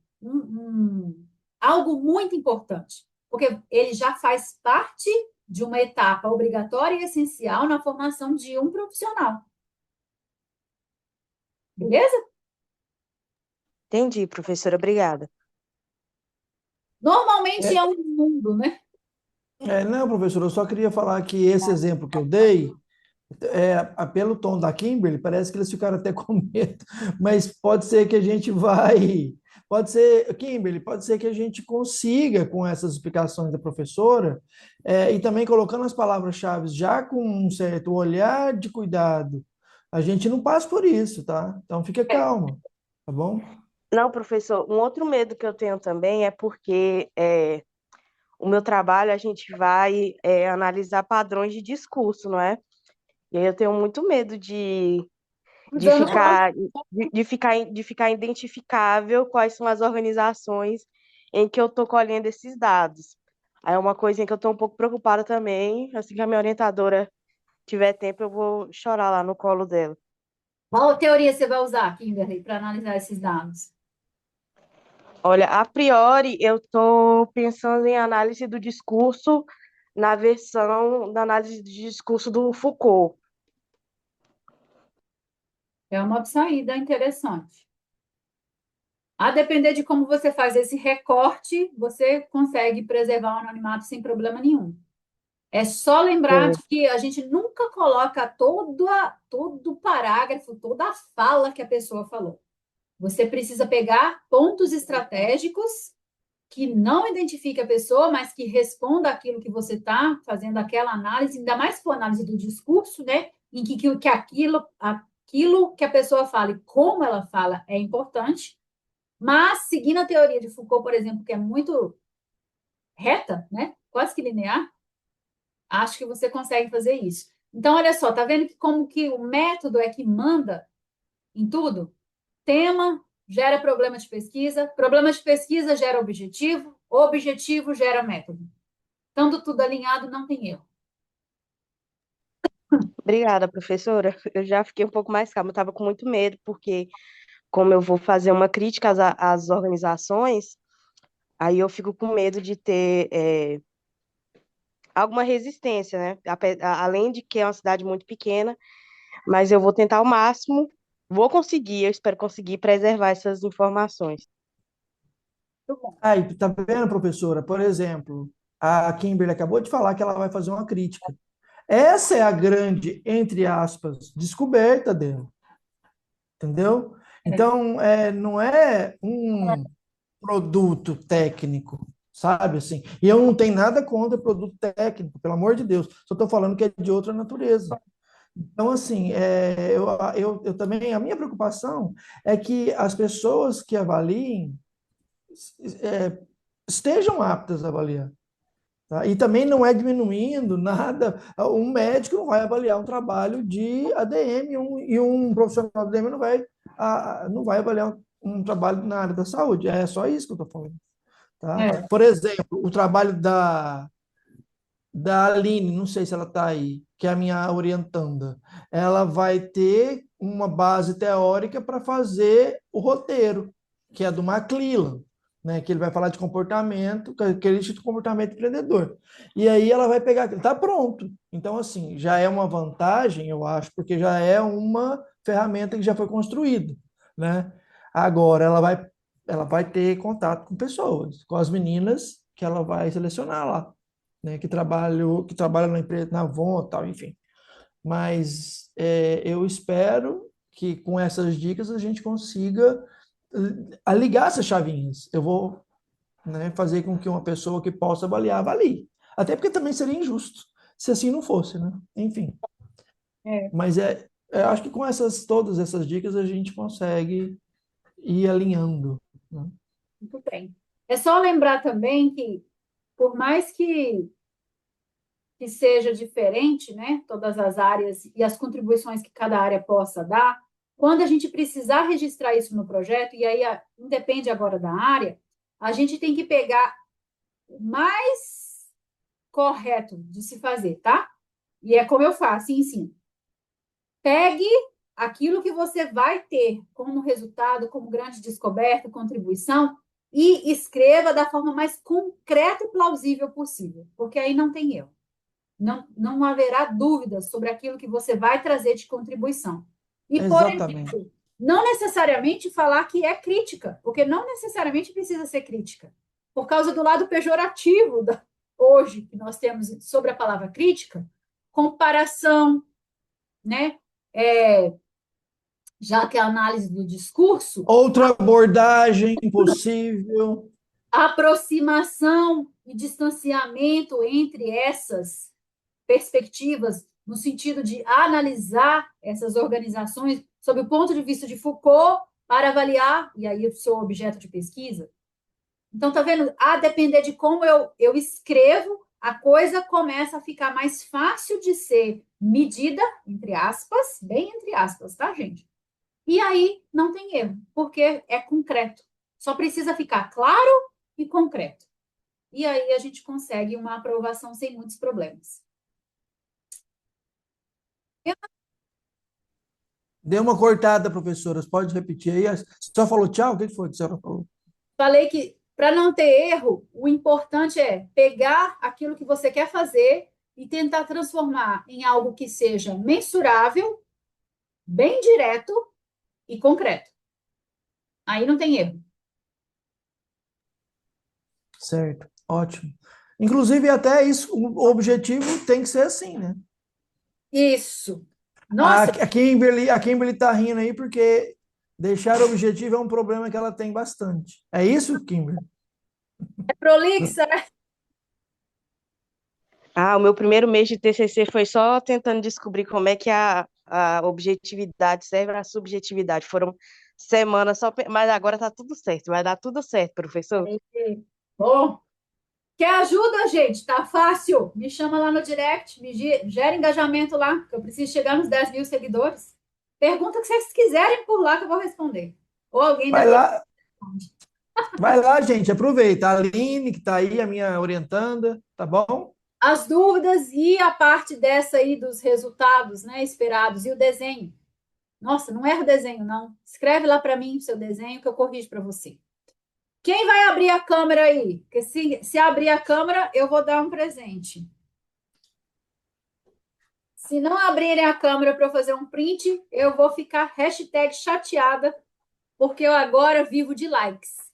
algo muito importante. porque ele já faz parte de uma etapa obrigatória e essencial na formação de um profissional. Beleza? Entendi, professora, obrigada. Normalmente É, é um mundo, né? não, professor, eu só queria falar que esse exemplo que eu dei, pelo tom da Kimberly, parece que eles ficaram até com medo, mas pode ser que a gente pode ser, Kimberly, pode ser que a gente consiga, com essas explicações da professora, e também colocando as palavras-chave já com um certo olhar de cuidado, a gente não passa por isso, tá? Então fica calma, tá bom? Não, professor, um outro medo que eu tenho também é porque o meu trabalho a gente vai analisar padrões de discurso, não é? E aí eu tenho muito medo de Usando ficar, de ficar identificável quais são as organizações em que eu estou colhendo esses dados. Aí é uma coisa em que eu estou um pouco preocupada também. Assim que a minha orientadora tiver tempo, eu vou chorar lá no colo dela. qual teoria você vai usar, Kimberly, para analisar esses dados? Olha, a priori, eu estou pensando em análise do discurso na versão da análise de discurso do Foucault. É uma saída interessante. A depender de como você faz esse recorte, você consegue preservar o anonimato sem problema nenhum. É só lembrar de que a gente nunca coloca todo o parágrafo, toda a fala que a pessoa falou. Você precisa pegar pontos estratégicos que não identifique a pessoa, mas que responda aquilo que você está fazendo aquela análise, ainda mais se for análise do discurso, né? Em que aquilo que a pessoa fala e como ela fala é importante. Mas, seguindo a teoria de Foucault, por exemplo, que é muito reta, né? Quase que linear, acho que você consegue fazer isso. Então, olha só, tá vendo que como que o método é que manda em tudo? Tema gera problema de pesquisa gera objetivo gera método. Estando tudo alinhado, não tem erro. Obrigada, professora. Eu já fiquei um pouco mais calma. Eu estava com muito medo, porque como eu vou fazer uma crítica às organizações, aí eu fico com medo de ter alguma resistência, né? Além de que é uma cidade muito pequena, mas eu vou tentar ao máximo, vou conseguir, eu espero conseguir preservar essas informações. Muito bom. Aí, tá vendo, professora? Por exemplo, a Kimberly acabou de falar que ela vai fazer uma crítica. Essa é a grande, entre aspas, descoberta dela, entendeu? Então, não é um produto técnico, sabe assim? E eu não tenho nada contra produto técnico, pelo amor de Deus. Só estou falando que é de outra natureza. Então, assim, eu também, a minha preocupação é que as pessoas que avaliem é, estejam aptas a avaliar. Tá? E também não é diminuindo nada. Um médico não vai avaliar um trabalho de ADM e um profissional de ADM não vai avaliar um trabalho na área da saúde. É só isso que eu estou falando. Tá? É. Por exemplo, o trabalho da Aline, não sei se ela está aí, que é a minha orientanda. Ela vai ter uma base teórica para fazer o roteiro, que é do McClellan, né? Que ele vai falar de comportamento, aquele tipo de comportamento empreendedor. E aí ela vai pegar aquilo, está pronto. Então, assim, já é uma vantagem, eu acho, porque já é uma ferramenta que já foi construída, né? Agora ela vai ter contato com pessoas, com as meninas que ela vai selecionar lá, né, que trabalham na empresa, na Avon, tal, enfim. Mas eu espero que com essas dicas a gente consiga ligar essas chavinhas. Eu vou, né, fazer com que uma pessoa que possa avaliar, avalie. Até porque também seria injusto se assim não fosse, né? Enfim. É, Mas acho que com todas essas dicas a gente consegue ir alinhando, né? muito bem. É só lembrar também que, por mais que seja diferente, né, todas as áreas e as contribuições que cada área possa dar, quando a gente precisar registrar isso no projeto, e aí independe agora da área, a gente tem que pegar o mais correto de se fazer, tá? E é como eu faço e ensino. Pegue aquilo que você vai ter como resultado, como grande descoberta, contribuição, e escreva da forma mais concreta e plausível possível, porque aí não tem erro. Não haverá dúvidas sobre aquilo que você vai trazer de contribuição. E, por Exatamente. exemplo, não necessariamente falar que é crítica, porque não necessariamente precisa ser crítica. Por causa do lado pejorativo hoje que nós temos sobre a palavra crítica, comparação, né? Já que é a análise do discurso, Outra abordagem possível. aproximação e distanciamento entre essas perspectivas, no sentido de analisar essas organizações sob o ponto de vista de Foucault, para avaliar, e aí o seu objeto de pesquisa. Então, tá vendo? A depender de como eu escrevo, a coisa começa a ficar mais fácil de ser medida, entre aspas, bem entre aspas, tá, gente? E aí não tem erro, porque é concreto. Só precisa ficar claro e concreto. E aí a gente consegue uma aprovação sem muitos problemas. Deu uma cortada, professora. Pode repetir aí? Só falou tchau? O que foi que a senhora falou? Falei que para não ter erro, o importante é pegar aquilo que você quer fazer e tentar transformar em algo que seja mensurável, bem direto e concreto. Aí não tem erro. Certo, ótimo. Inclusive, até isso, o objetivo tem que ser assim, né? Isso. Nossa, A Kimberly tá rindo aí porque deixar o objetivo é um problema que ela tem bastante. É isso, Kimberly? é prolixa, né? O meu primeiro mês de TCC foi só tentando descobrir como é que a objetividade serve à subjetividade. Foram semanas só, mas agora tá tudo certo, vai dar tudo certo, professor. Bom, quer ajuda, gente? Tá fácil. Me chama lá no direct, gera engajamento lá, que eu preciso chegar nos 10 mil seguidores. Pergunta que vocês quiserem por lá que eu vou responder. Ou alguém Vai daqui lá, responde. vai lá, gente, aproveita. A Aline, que tá aí, a minha orientanda, tá bom? As dúvidas e a parte dessa aí dos resultados, né, esperados, e o desenho. Nossa, não erra o desenho, não. Escreve lá para mim o seu desenho que eu corrijo para você. Quem vai abrir a câmera aí? Porque se abrir a câmera, eu vou dar um presente. Se não abrirem a câmera para eu fazer um print, eu vou ficar #chateada, porque eu agora vivo de likes.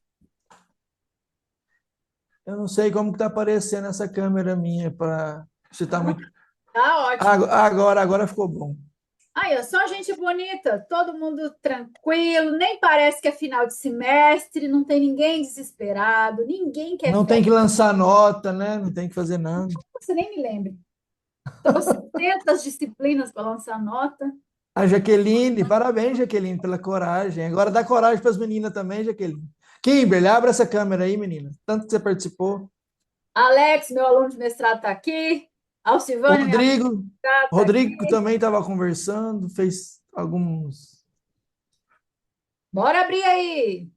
Eu não sei como que tá aparecendo essa câmera minha para se tá muito. Tá ótimo. Agora ficou bom. Aí, ó, só gente bonita, todo mundo tranquilo, nem parece que é final de semestre, não tem ninguém desesperado, ninguém quer Não tem que lançar nota, né? Não tem que fazer nada. Você nem me lembra. 300 disciplinas para lançar nota. A Jaqueline, parabéns, Jaqueline, pela coragem. Agora dá coragem para as meninas também, Jaqueline. Kimberly, abre essa câmera aí, menina. Tanto que você participou. Alex, meu aluno de mestrado, está aqui. Alcivane, minha aluna de Rodrigo, mestrado, está Rodrigo aqui. também estava conversando, fez alguns. Bora abrir aí.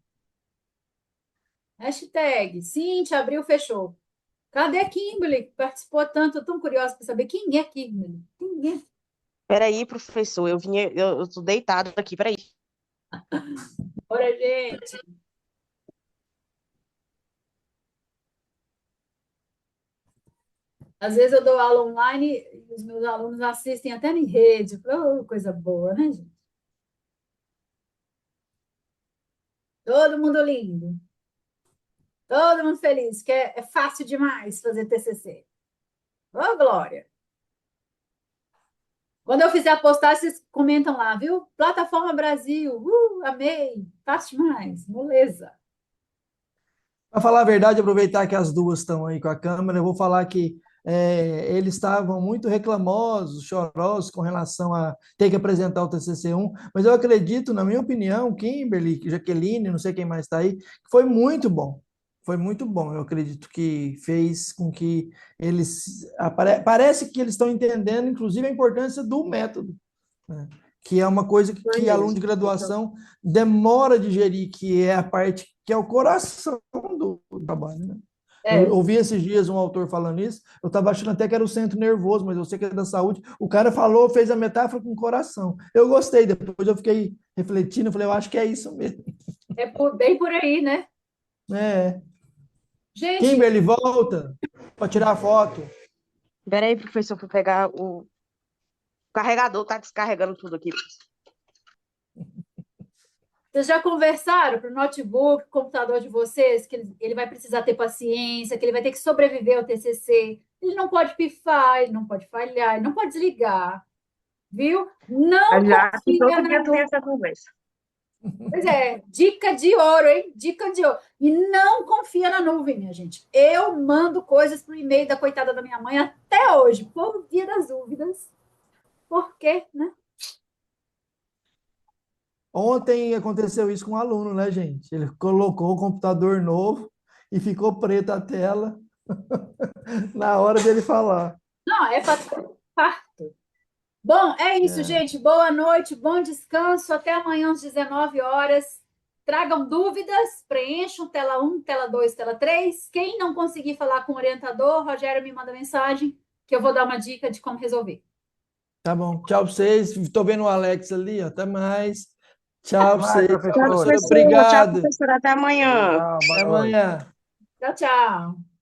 Hashtag. Cíntia, abriu, fechou. Cadê a Kimberly, que participou tanto? Estou tão curiosa para saber quem é Kimberly. Quem é? Peraí, professor, eu tô deitado aqui, peraí. Bora, gente. Às vezes eu dou aula online e os meus alunos assistem até em rede. Oh, coisa boa, né, gente? Todo mundo lindo. Todo mundo feliz, que é fácil demais fazer TCC. Ô, Glória! Quando eu fizer a postagem, vocês comentam lá, viu? Plataforma Brasil, amei, fácil demais, moleza. Para falar a verdade, aproveitar que as duas estão aí com a câmera, eu vou falar que eles estavam muito reclamosos, chorosos com relação a ter que apresentar o TCC1, mas eu acredito, na minha opinião, Kimberly, Jaqueline, não sei quem mais está aí, que foi muito bom. Foi muito bom. Eu acredito que fez com que eles. Parece que eles estão entendendo, inclusive, a importância do método, né? Que é uma coisa que aluno de graduação demora a digerir, que é a parte que é o coração do trabalho, né? Eu ouvi esses dias um autor falando isso, eu estava achando até que era o centro nervoso, mas eu sei que é da saúde. O cara falou, fez a metáfora com o coração. Eu gostei, depois eu fiquei refletindo, eu falei, eu acho que é isso mesmo. Bem por aí, né? É. Gente, Kimberly, volta para tirar a foto. Espera aí, professor, para pegar o carregador, tá descarregando tudo aqui. vocês já conversaram para o notebook, computador de vocês, que ele vai precisar ter paciência, que ele vai ter que sobreviver ao TCC. Ele não pode pifar, ele não pode falhar, ele não pode desligar, viu? Não Já que confia todo na dia tem nuvem. essa conversa. Pois é, dica de ouro, hein? Dica de ouro. E não confia na nuvem, minha gente. Eu mando coisas pro e-mail da coitada da minha mãe até hoje, por via das dúvidas. Por quê, né? Ontem aconteceu isso com um aluno, né, gente? Ele colocou o computador novo e ficou preta a tela na hora dele falar. Não, é para parto. Bom, é isso, É, gente. Boa noite, bom descanso. Até amanhã às 19 horas. Tragam dúvidas, preencham tela 1, tela 2, tela 3. Quem não conseguir falar com o orientador, Rogério me manda mensagem que eu vou dar uma dica de como resolver. tá bom. Tchau pra vocês. Estou vendo o Alex ali, ó. Até mais. Tchau pra Vai, vocês. Tchau, Tchau, professor. professora. professor. Tchau, Obrigado. professor. Até amanhã. Tchau, boa Até noite. amanhã. Tchau, tchau.